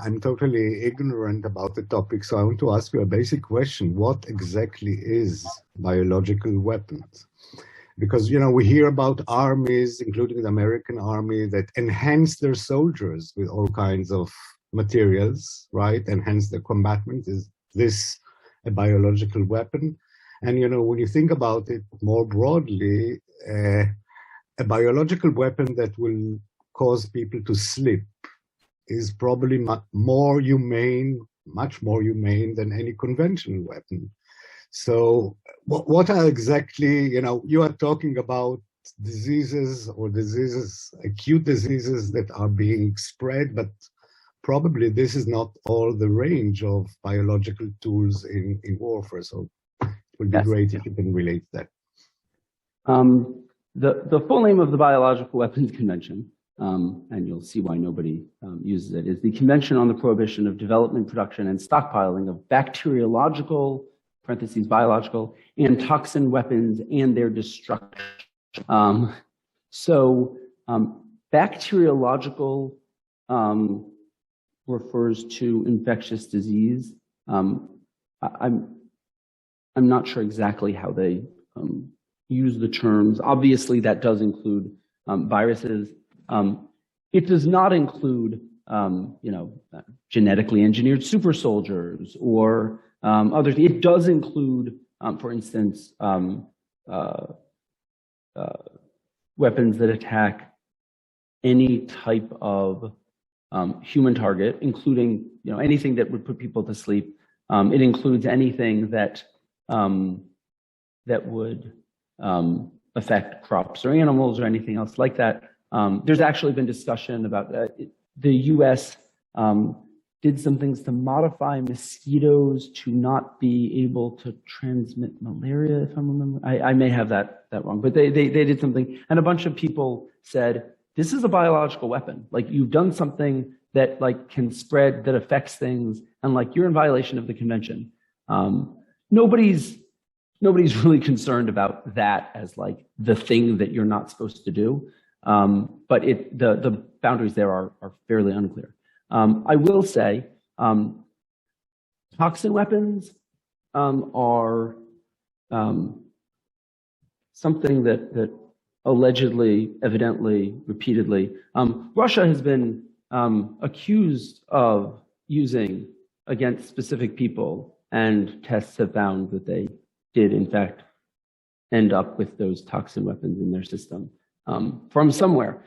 I'm totally ignorant about the topic, so I want to ask you a basic question. What exactly is biological weapons? Because, you know, we hear about armies, including the American army, that enhance their soldiers with all kinds of materials, right? Enhance their combatants. Is this a biological weapon? And, you know, when you think about it more broadly, a biological weapon that will cause people to slip is probably much more humane than any conventional weapon. So what are exactly, you know, you are talking about diseases, acute diseases that are being spread, but probably this is not all the range of biological tools in warfare. So it would be great if you can relate that. The full name of the Biological Weapons Convention, and you'll see why nobody uses it, is the Convention on the Prohibition of Development, Production, and Stockpiling of Bacteriological, parentheses, biological, and toxin weapons and their destruction. Bacteriological refers to infectious disease. I'm not sure exactly how they use the terms. Obviously, that does include viruses. It does not include, genetically engineered super soldiers or others. It does include, for instance, weapons that attack any type of human target, including, anything that would put people to sleep. It includes anything that would affect crops or animals or anything else like that. There's actually been discussion about the U.S. Did some things to modify mosquitoes to not be able to transmit malaria, if I'm remembering. I may have that wrong, but they did something, and a bunch of people said, this is a biological weapon. Like, you've done something that can spread, that affects things, and you're in violation of the convention. Nobody's really concerned about that as the thing that you're not supposed to do. But the boundaries there are fairly unclear. I will say, toxin weapons are something that allegedly, evidently, repeatedly, Russia has been accused of using against specific people, and tests have found that they did, in fact, end up with those toxin weapons in their system from somewhere.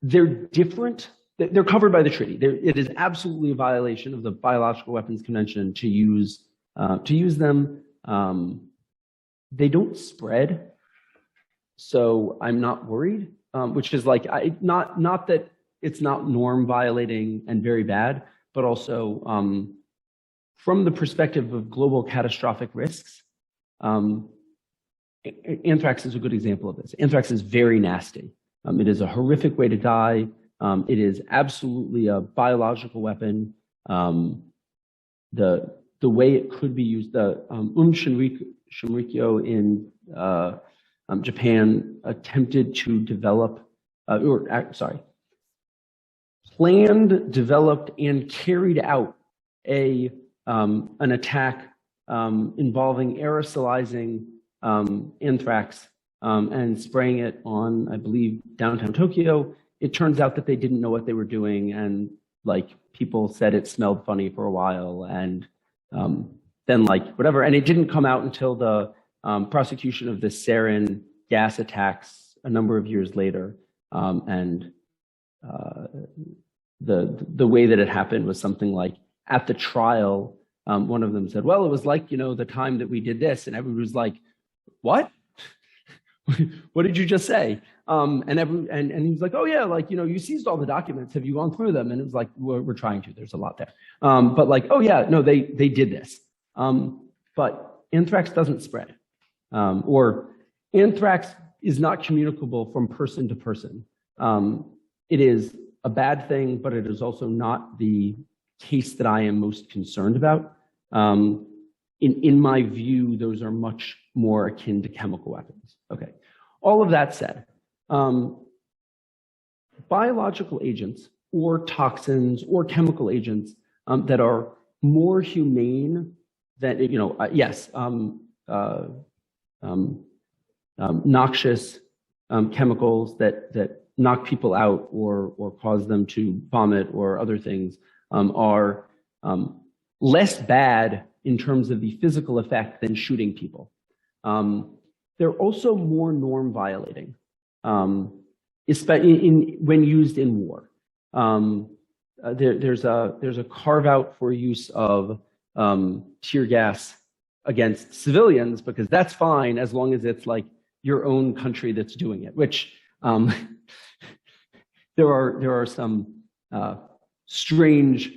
They're different. They're covered by the treaty. It is absolutely a violation of the Biological Weapons Convention to use them. They don't spread, so I'm not worried. Which is like not that it's not norm violating and very bad, but also from the perspective of global catastrophic risks. Anthrax is a good example of this. Anthrax is very nasty. It is a horrific way to die. It is absolutely a biological weapon. The way it could be used, the Shinrikyo in Japan attempted to develop, planned, developed, and carried out an attack involving aerosolizing anthrax and spraying it on, I believe, downtown Tokyo. It turns out that they didn't know what they were doing, and like people said it smelled funny for a while, and then like whatever, and it didn't come out until the prosecution of the sarin gas attacks a number of years later, and the way that it happened was something like at the trial, one of them said, "Well, it was like the time that we did this," and everyone was like, "What? What did you just say?" And he was like, "Oh yeah, like you seized all the documents. Have you gone through them?" And it was like, "We're trying to. There's a lot there." But like, "Oh yeah, no, they did this." But anthrax doesn't spread, or anthrax is not communicable from person to person. It is a bad thing, but it is also not the case that I am most concerned about. In my view, those are much more akin to chemical weapons. Okay. All of that said, biological agents or toxins or chemical agents that are more humane than, yes, noxious chemicals that knock people out or cause them to vomit or other things are less bad in terms of the physical effect than shooting people. They're also more norm violating, especially when used in war. There's a carve out for use of tear gas against civilians, because that's fine as long as it's like your own country that's doing it, which there are some strange.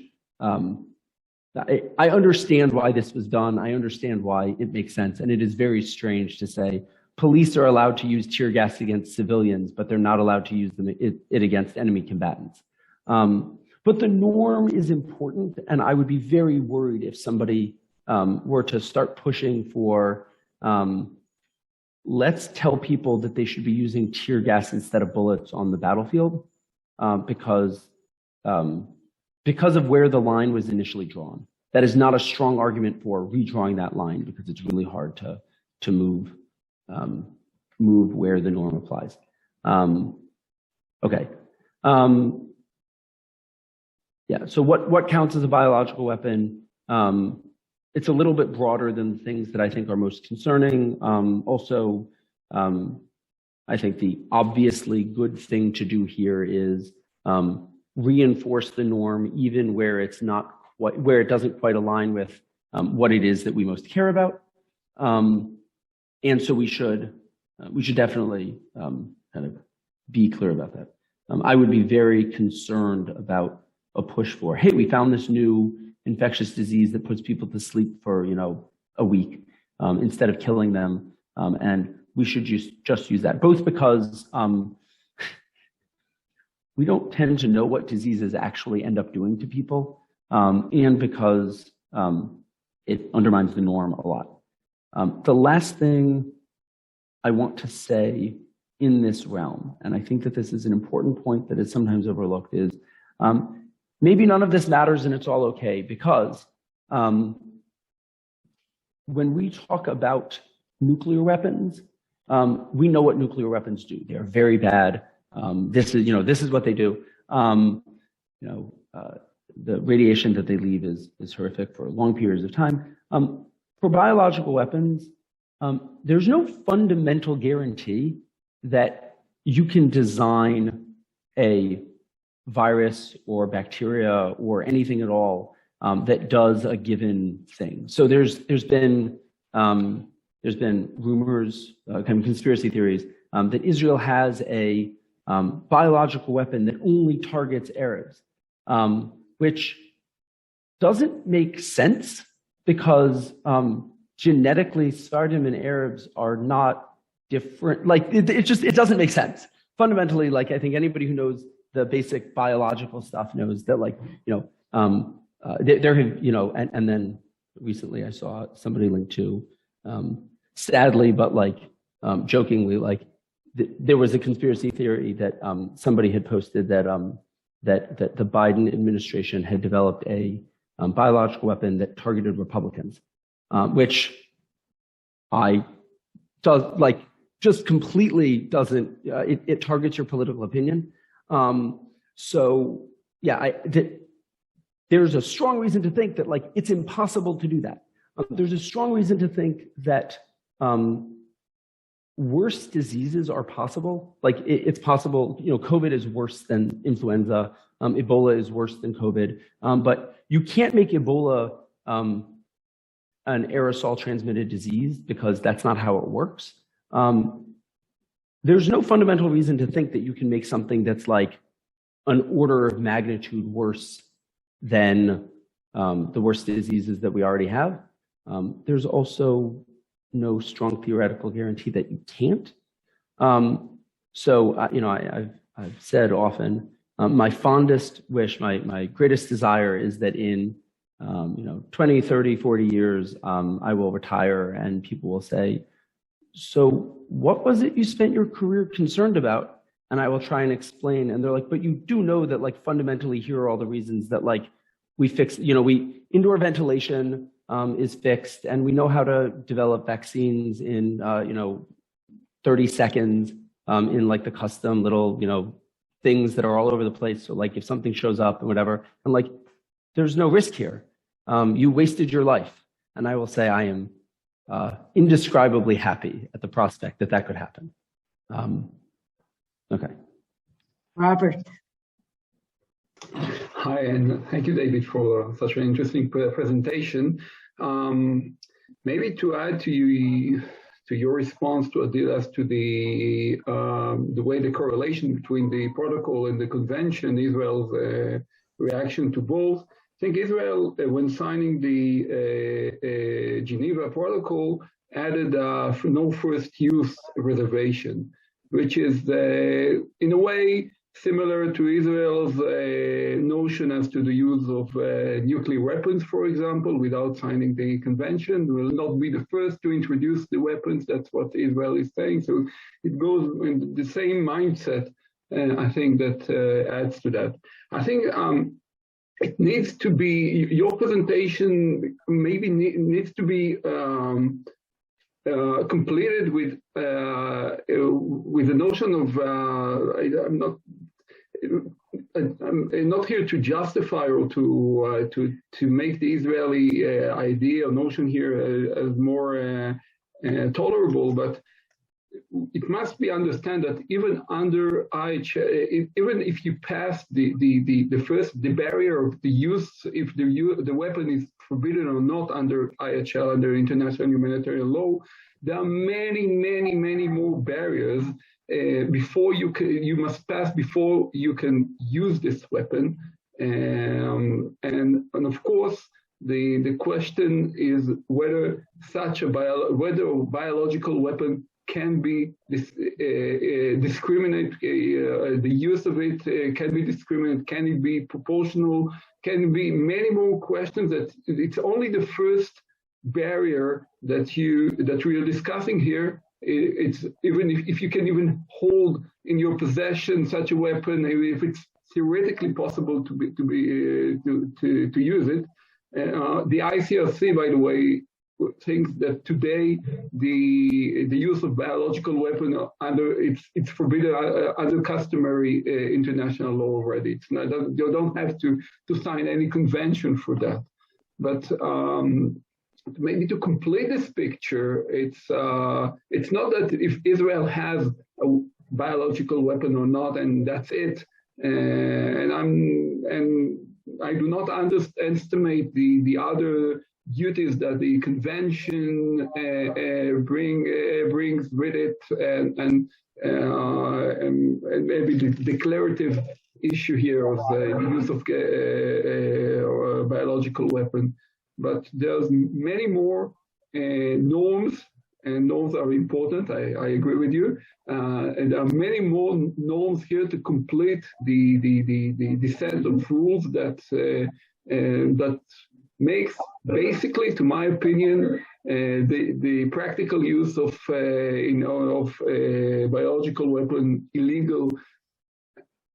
I understand why this was done. I understand why it makes sense. And it is very strange to say police are allowed to use tear gas against civilians, but they're not allowed to use it against enemy combatants. But the norm is important. And I would be very worried if somebody were to start pushing for, let's tell people that they should be using tear gas instead of bullets on the battlefield, because of where the line was initially drawn. That is not a strong argument for redrawing that line, because it's really hard to move where the norm applies. Okay. Yeah. So what counts as a biological weapon? It's a little bit broader than the things that I think are most concerning. Also, I think the obviously good thing to do here is reinforce the norm, even where it's not quite, where it doesn't quite align with what it is that we most care about. And so we should definitely kind of be clear about that. I would be very concerned about a push for, hey, we found this new infectious disease that puts people to sleep for a week instead of killing them, and we should just use that, both because we don't tend to know what diseases actually end up doing to people, and because it undermines the norm a lot. The last thing I want to say in this realm, and I think that this is an important point that is sometimes overlooked, is maybe none of this matters and it's all okay, because when we talk about nuclear weapons, we know what nuclear weapons do. They're very bad. This is what they do. The radiation that they leave is horrific for long periods of time. for biological weapons, there's no fundamental guarantee that you can design a virus or bacteria or anything at all that does a given thing. So there's been rumors, kind of conspiracy theories, that Israel has a biological weapon that only targets Arabs, which doesn't make sense because genetically Sephardim and Arabs are not different. Like it doesn't make sense. Fundamentally, like I think anybody who knows the basic biological stuff knows that, like, there have, and then recently I saw somebody linked to, sadly, but like jokingly, like there was a conspiracy theory that somebody had posted that that the Biden administration had developed a biological weapon that targeted Republicans, which just completely doesn't. It targets your political opinion. So yeah, there's a strong reason to think that, like, it's impossible to do that. There's a strong reason to think that worse diseases are possible. Like it's possible, COVID is worse than influenza. Ebola is worse than COVID. But you can't make Ebola an aerosol transmitted disease because that's not how it works. There's no fundamental reason to think that you can make something that's like an order of magnitude worse than the worst diseases that we already have. There's also no strong theoretical guarantee that you can't. So I've said often, my fondest wish, my greatest desire is that in 20, 30, 40 years, I will retire and people will say, so what was it you spent your career concerned about? And I will try and explain. And they're like, but you do know that, like, fundamentally here are all the reasons that, like, we fix, indoor ventilation is fixed, and we know how to develop vaccines in 30 seconds in like the custom little things that are all over the place. So like if something shows up and whatever, and like there's no risk here. You wasted your life, and I will say I am indescribably happy at the prospect that could happen. Okay. Robert. Hi, and thank you, David, for such an interesting presentation. Maybe to add to your response to Adidas to the way the correlation between the protocol and the convention, Israel's reaction to both. I think Israel, when signing the Geneva Protocol, added no first use reservation, which is in a way similar to Israel's notion as to the use of nuclear weapons, for example, without signing the convention. We will not be the first to introduce the weapons. That's what Israel is saying. So it goes in the same mindset, I think, that adds to that. I think it needs to be, your presentation maybe needs to be completed with the notion of I'm not here to justify or to make the Israeli idea or notion here as more tolerable, but it must be understood that even under IHL, even if you pass the barrier of the use, if the weapon is forbidden or not under IHL, under international humanitarian law, there are many more barriers before you must pass before you can use this weapon, and of course the question is whether whether a biological weapon can be discriminate, the use of it can be discriminate, can it be proportional, can it be many more questions that it's only the first barrier that we are discussing here. It's even if you can even hold in your possession such a weapon, if it's theoretically possible to use it. The ICRC, by the way, thinks that today the use of biological weapon it's forbidden under customary international law already. It's not, you don't have to sign any convention for that. But maybe to complete this picture, it's not that if Israel has a biological weapon or not, and that's it. And I do not underestimate the other duties that the convention brings with it, and maybe the declarative issue here of the use of a biological weapon. But there's many more norms, and norms are important. I agree with you. And there are many more norms here to complete the set of rules that that makes, basically, to my opinion, the practical use of biological weapon illegal.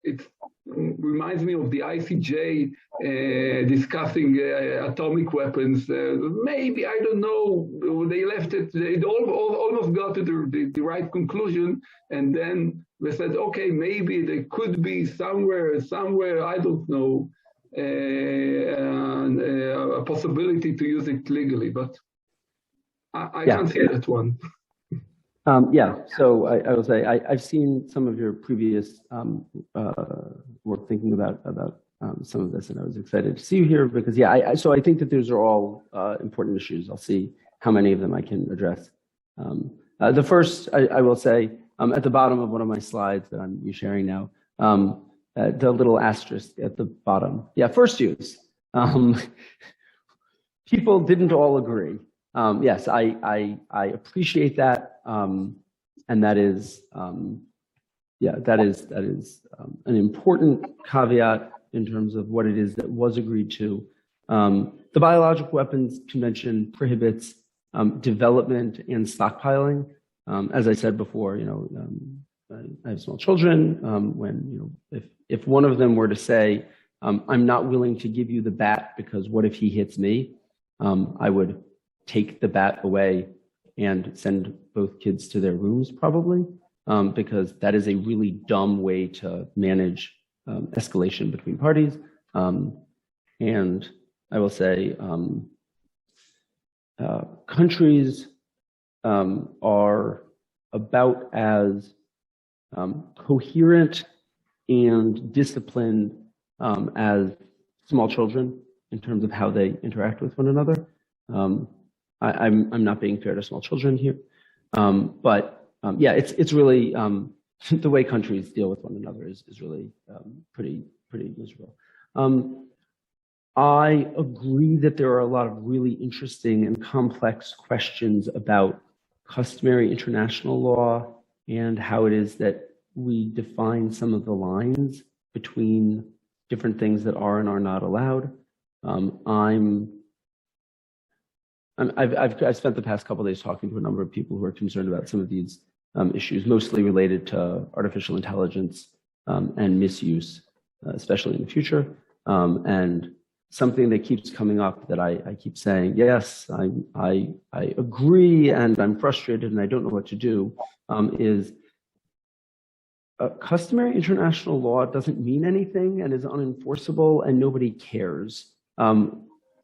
It reminds me of the ICJ discussing atomic weapons. Maybe, I don't know, they left it, they almost got to the right conclusion, and then they said, okay, maybe there could be somewhere, I don't know, a possibility to use it legally, but I can't see that one. So I will say I've seen some of your previous work thinking about some of this, and I was excited to see you here because so I think that those are all important issues. I'll see how many of them I can address. The first, I will say, at the bottom of one of my slides that I'm sharing now, the little asterisk at the bottom. First use. People didn't all agree. Yes, I appreciate that, and that is an important caveat in terms of what it is that was agreed to. The Biological Weapons Convention prohibits development and stockpiling. As I said before, I have small children. When if one of them were to say, "I'm not willing to give you the bat because what if he hits me?" I would take the bat away and send both kids to their rooms, probably, because that is a really dumb way to manage escalation between parties. And I will say countries are about as coherent and disciplined as small children in terms of how they interact with one another. I'm not being fair to small children here, but it's really the way countries deal with one another is really pretty miserable. I agree that there are a lot of really interesting and complex questions about customary international law and how it is that we define some of the lines between different things that are and are not allowed. I've spent the past couple of days talking to a number of people who are concerned about some of these issues, mostly related to artificial intelligence and misuse, especially in the future. And something that keeps coming up that I keep saying, yes, I agree, and I'm frustrated, and I don't know what to do, is customary international law doesn't mean anything and is unenforceable, and nobody cares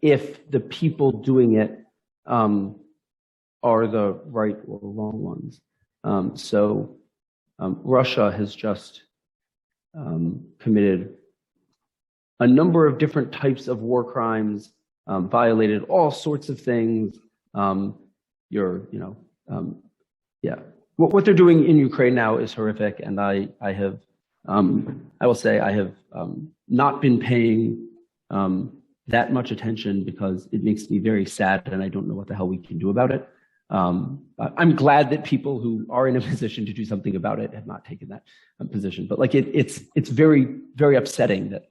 if the people doing it are the right or wrong ones. Russia has just committed a number of different types of war crimes, violated all sorts of things. What they're doing in Ukraine now is horrific, and I will say I have not been paying that much attention because it makes me very sad, and I don't know what the hell we can do about it. I'm glad that people who are in a position to do something about it have not taken that position. But it's very, very upsetting that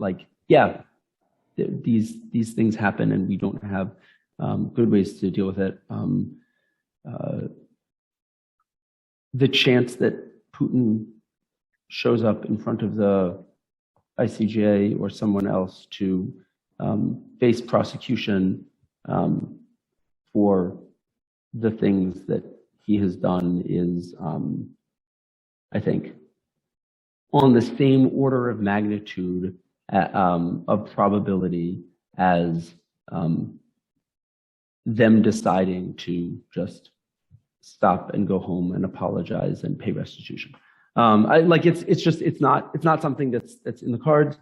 these things happen and we don't have good ways to deal with it. The chance that Putin shows up in front of the ICJ or someone else to face prosecution for the things that he has done is, I think, on the same order of magnitude of probability as them deciding to just stop and go home and apologize and pay restitution. It's not something that's in the cards.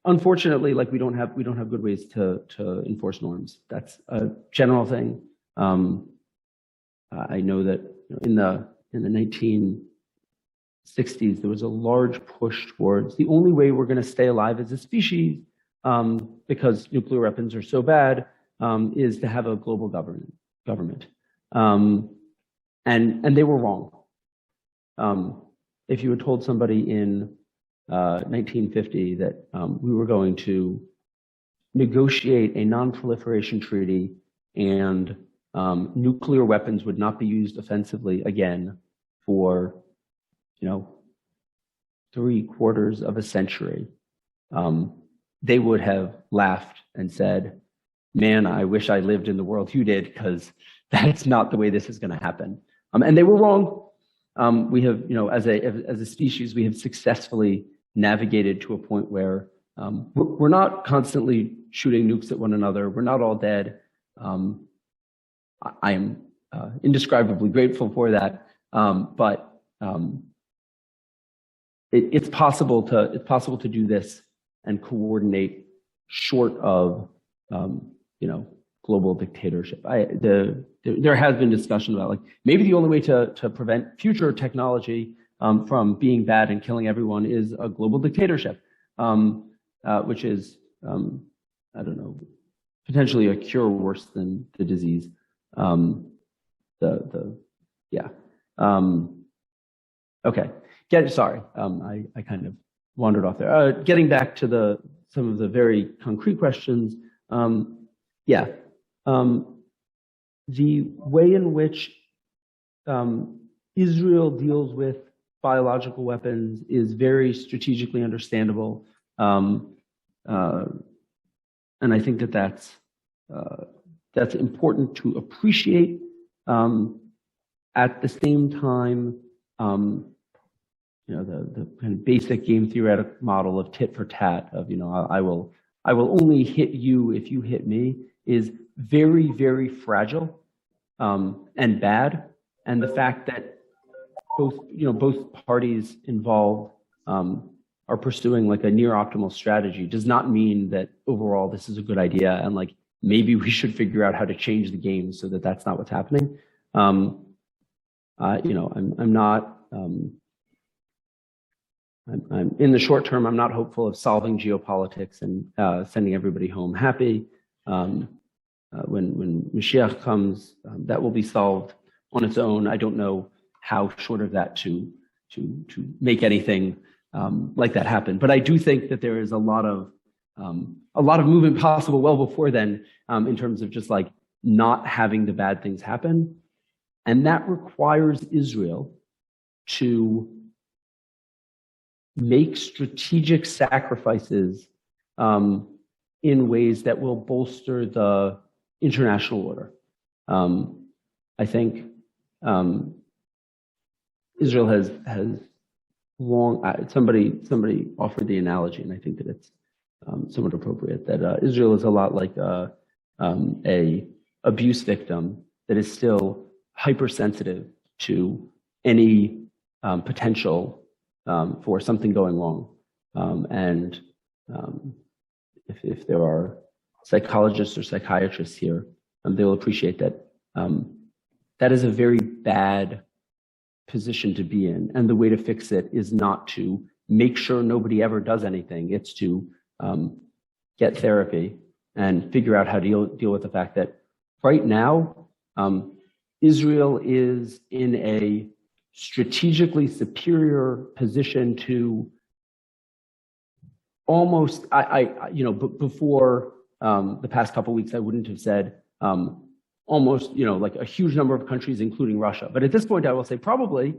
Unfortunately, we don't have good ways to enforce norms. That's a general thing. I know that in the 1960s, there was a large push towards the only way we're going to stay alive as a species, because nuclear weapons are so bad, is to have a global government. And they were wrong. If you had told somebody in 1950 that we were going to negotiate a non-proliferation treaty and nuclear weapons would not be used offensively again for, 3/4 of a century, they would have laughed and said, man, I wish I lived in the world you did, because that's not the way this is going to happen. And they were wrong. We have, as a species, we have successfully navigated to a point where we're not constantly shooting nukes at one another. We're not all dead. I am indescribably grateful for that. But it's possible to do this and coordinate short of global dictatorship. There has been discussion about maybe the only way to prevent future technology from being bad and killing everyone is a global dictatorship, which is potentially a cure worse than the disease. Okay. Sorry, I kind of wandered off there. Getting back to some of the very concrete questions. The way in which Israel deals with biological weapons is very strategically understandable, and I think that's important to appreciate. At the same time, the kind of basic game theoretic model of tit for tat of I will only hit you if you hit me is very, very fragile and bad. And the fact that both parties involved are pursuing a near optimal strategy does not mean that overall this is a good idea and maybe we should figure out how to change the game so that that's not what's happening. I'm in the short term, I'm not hopeful of solving geopolitics and sending everybody home happy. When Mashiach comes, that will be solved on its own. I don't know how short of that to make anything like that happen. But I do think that there is a lot of movement possible well before then, in terms of just not having the bad things happen. And that requires Israel to make strategic sacrifices in ways that will bolster the international order. I think Israel has long. Somebody offered the analogy, and I think that it's somewhat appropriate. That Israel is a lot like a abuse victim that is still hypersensitive to any potential for something going wrong. If there are psychologists or psychiatrists here, they'll appreciate that that is a very bad position to be in. And the way to fix it is not to make sure nobody ever does anything. It's to get therapy and figure out how to deal with the fact that right now, Israel is in a strategically superior position to almost, before the past couple of weeks, I wouldn't have said almost, a huge number of countries, including Russia. But at this point, I will say probably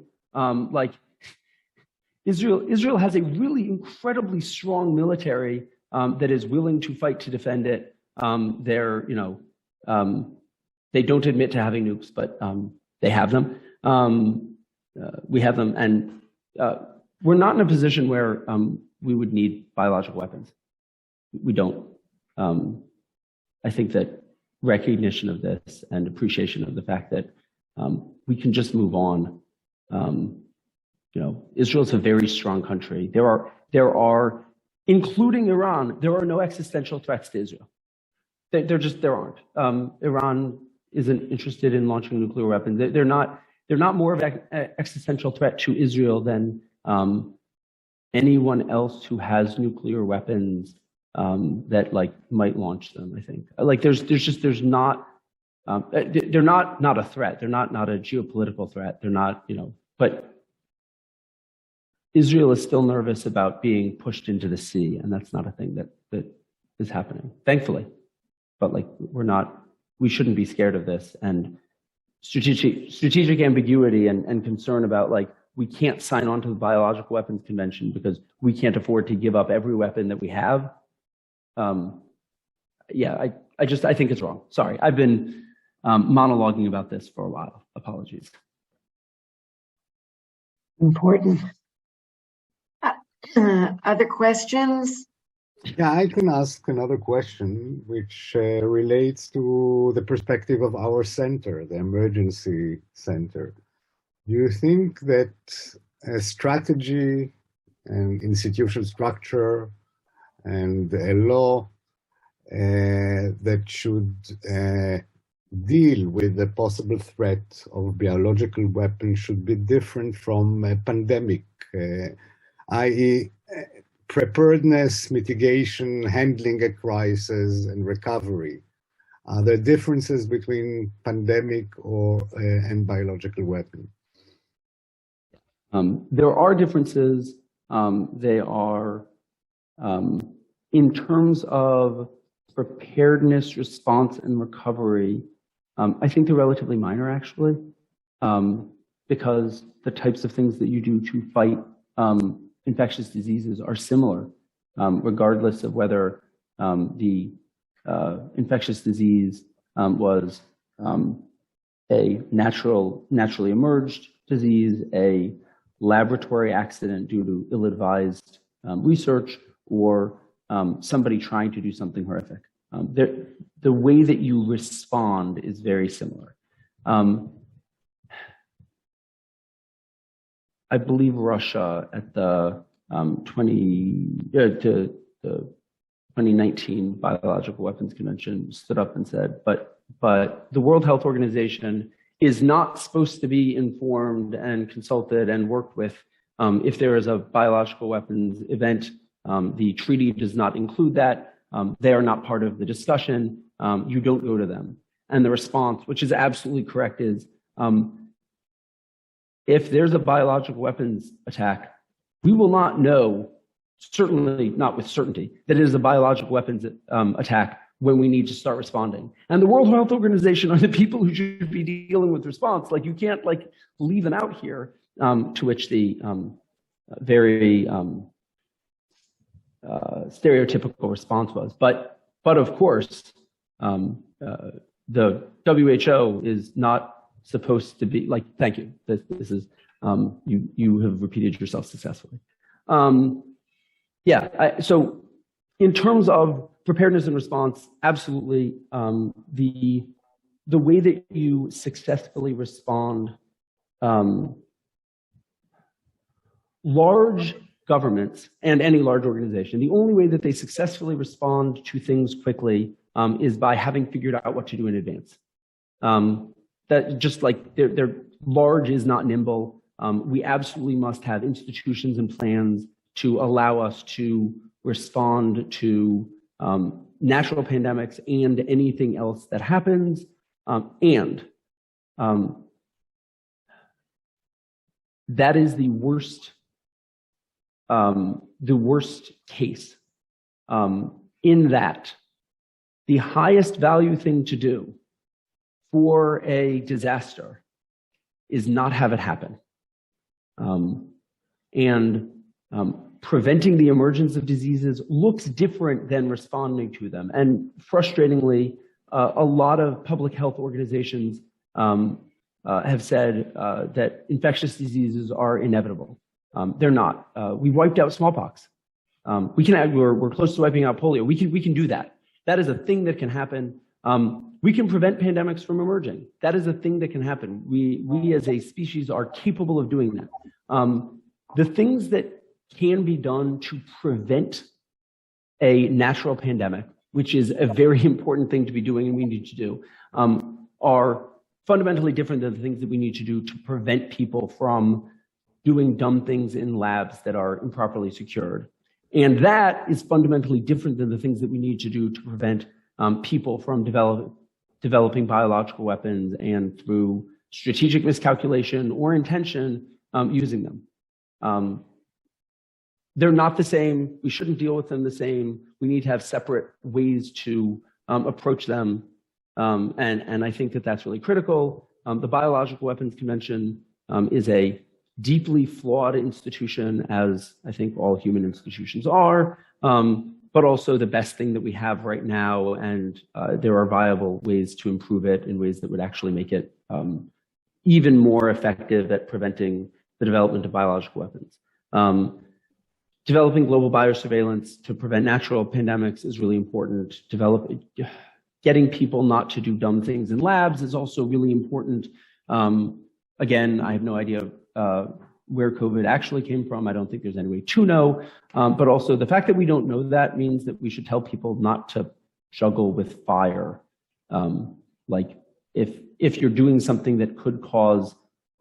Israel has a really incredibly strong military that is willing to fight to defend it. They don't admit to having nukes, but they have them. We have them, and we're not in a position where we would need biological weapons. We don't. I think that recognition of this and appreciation of the fact that we can just move on. Israel's a very strong country. There are, including Iran, there are no existential threats to Israel. There aren't. Iran isn't interested in launching nuclear weapons. They're not more of an existential threat to Israel than anyone else who has nuclear weapons that might launch them. I think they're not a threat. They're not a geopolitical threat. They're not, but Israel is still nervous about being pushed into the sea, and that's not a thing that is happening, thankfully. But we shouldn't be scared of this. And strategic ambiguity and concern about we can't sign on to the Biological Weapons Convention because we can't afford to give up every weapon that we have. I think it's wrong. Sorry, I've been monologuing about this for a while. Apologies. Important. Other questions? Yeah, I can ask another question, which relates to the perspective of our center, the emergency center. Do you think that a strategy and institutional structure and a law that should deal with the possible threat of biological weapons should be different from a pandemic, i.e., preparedness, mitigation, handling a crisis, and recovery? Are there differences between pandemic and biological weapons? There are differences. They are, in terms of preparedness, response, and recovery, I think they're relatively minor, actually, because the types of things that you do to fight infectious diseases are similar, regardless of whether the infectious disease was a naturally emerged disease, a laboratory accident due to ill-advised research, or somebody trying to do something horrific. The way that you respond is very similar. I believe Russia at the 2019 Biological Weapons Convention stood up and said, but the World Health Organization is not supposed to be informed and consulted and worked with if there is a biological weapons event. The treaty does not include that. They are not part of the discussion. You don't go to them. And the response, which is absolutely correct, is if there's a biological weapons attack, we will not know, certainly not with certainty, that it is a biological weapons attack when we need to start responding. And the World Health Organization are the people who should be dealing with response. You can't leave them out here, to which the very stereotypical response was. But of course, the WHO is not supposed to be thank you. This is you have repeated yourself successfully. So in terms of preparedness and response, absolutely. The way that you successfully respond, large governments and any large organization, the only way that they successfully respond to things quickly is by having figured out what to do in advance. That just they're large is not nimble. We absolutely must have institutions and plans to allow us to respond to natural pandemics and anything else that happens. That is the worst case, in that the highest value thing to do for a disaster is not have it happen. Preventing the emergence of diseases looks different than responding to them. And frustratingly, a lot of public health organizations have said that infectious diseases are inevitable. They're not. We wiped out smallpox. We're close to wiping out polio. We can do that. That is a thing that can happen. We can prevent pandemics from emerging. That is a thing that can happen. We as a species are capable of doing that. The things that can be done to prevent a natural pandemic, which is a very important thing to be doing and we need to do, are fundamentally different than the things that we need to do to prevent people from doing dumb things in labs that are improperly secured. And that is fundamentally different than the things that we need to do to prevent people from developing biological weapons and through strategic miscalculation or intention using them. They're not the same. We shouldn't deal with them the same. We need to have separate ways to approach them. And I think that that's really critical. The Biological Weapons Convention is a deeply flawed institution, as I think all human institutions are, but also the best thing that we have right now. And there are viable ways to improve it in ways that would actually make it even more effective at preventing the development of biological weapons. Developing global biosurveillance to prevent natural pandemics is really important. Getting people not to do dumb things in labs is also really important. Again, I have no idea where COVID actually came from. I don't think there's any way to know. But also the fact that we don't know that means that we should tell people not to juggle with fire. Like if you're doing something that could cause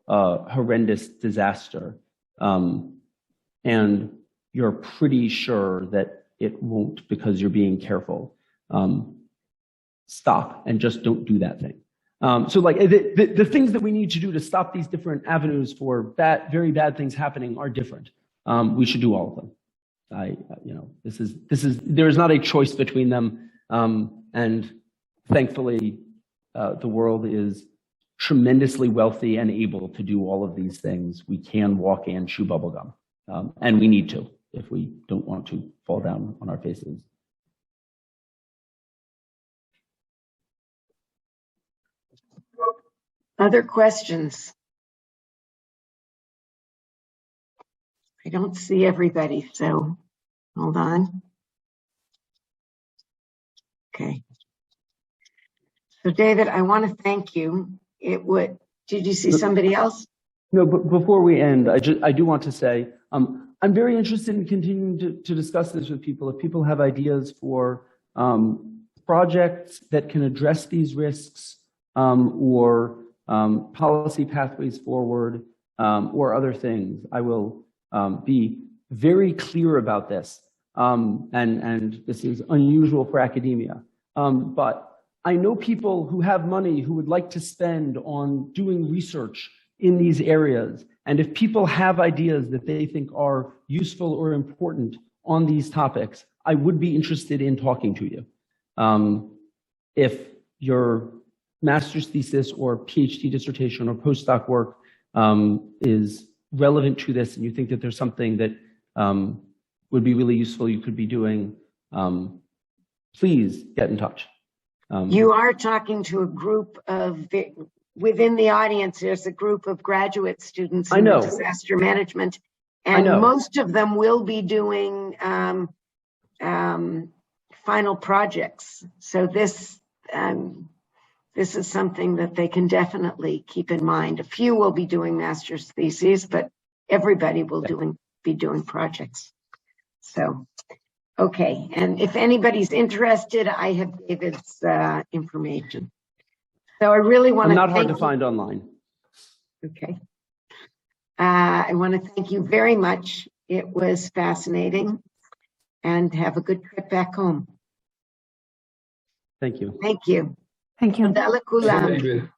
a horrendous disaster, and you're pretty sure that it won't because you're being careful, stop and just don't do that thing. So like the things that we need to do to stop these different avenues for very bad things happening are different. We should do all of them. There is not a choice between them. And thankfully, the world is tremendously wealthy and able to do all of these things. We can walk and chew bubblegum. And we need to if we don't want to fall down on our faces. Other questions? I don't see everybody, so hold on. Okay. So David, I want to thank you. Did you see somebody else? No, but before we end, I do want to say, I'm very interested in continuing to discuss this with people. If people have ideas for projects that can address these risks, or policy pathways forward, or other things, I will be very clear about this. And this is unusual for academia. But I know people who have money who would like to spend on doing research in these areas. And if people have ideas that they think are useful or important on these topics, I would be interested in talking to you. If your master's thesis or PhD dissertation or postdoc work is relevant to this and you think that there's something that would be really useful you could be doing, please get in touch. You are talking to a group of, within the audience, there's a group of graduate students in disaster management, and most of them will be doing final projects. So this is something that they can definitely keep in mind. A few will be doing master's theses, but everybody will be doing projects. So, okay. And if anybody's interested, I have David's information. So I really want to not hard to find online. Okay. I want to thank you very much. It was fascinating, and have a good trip back home. Thank you. Thank you. Thank you. Thank you.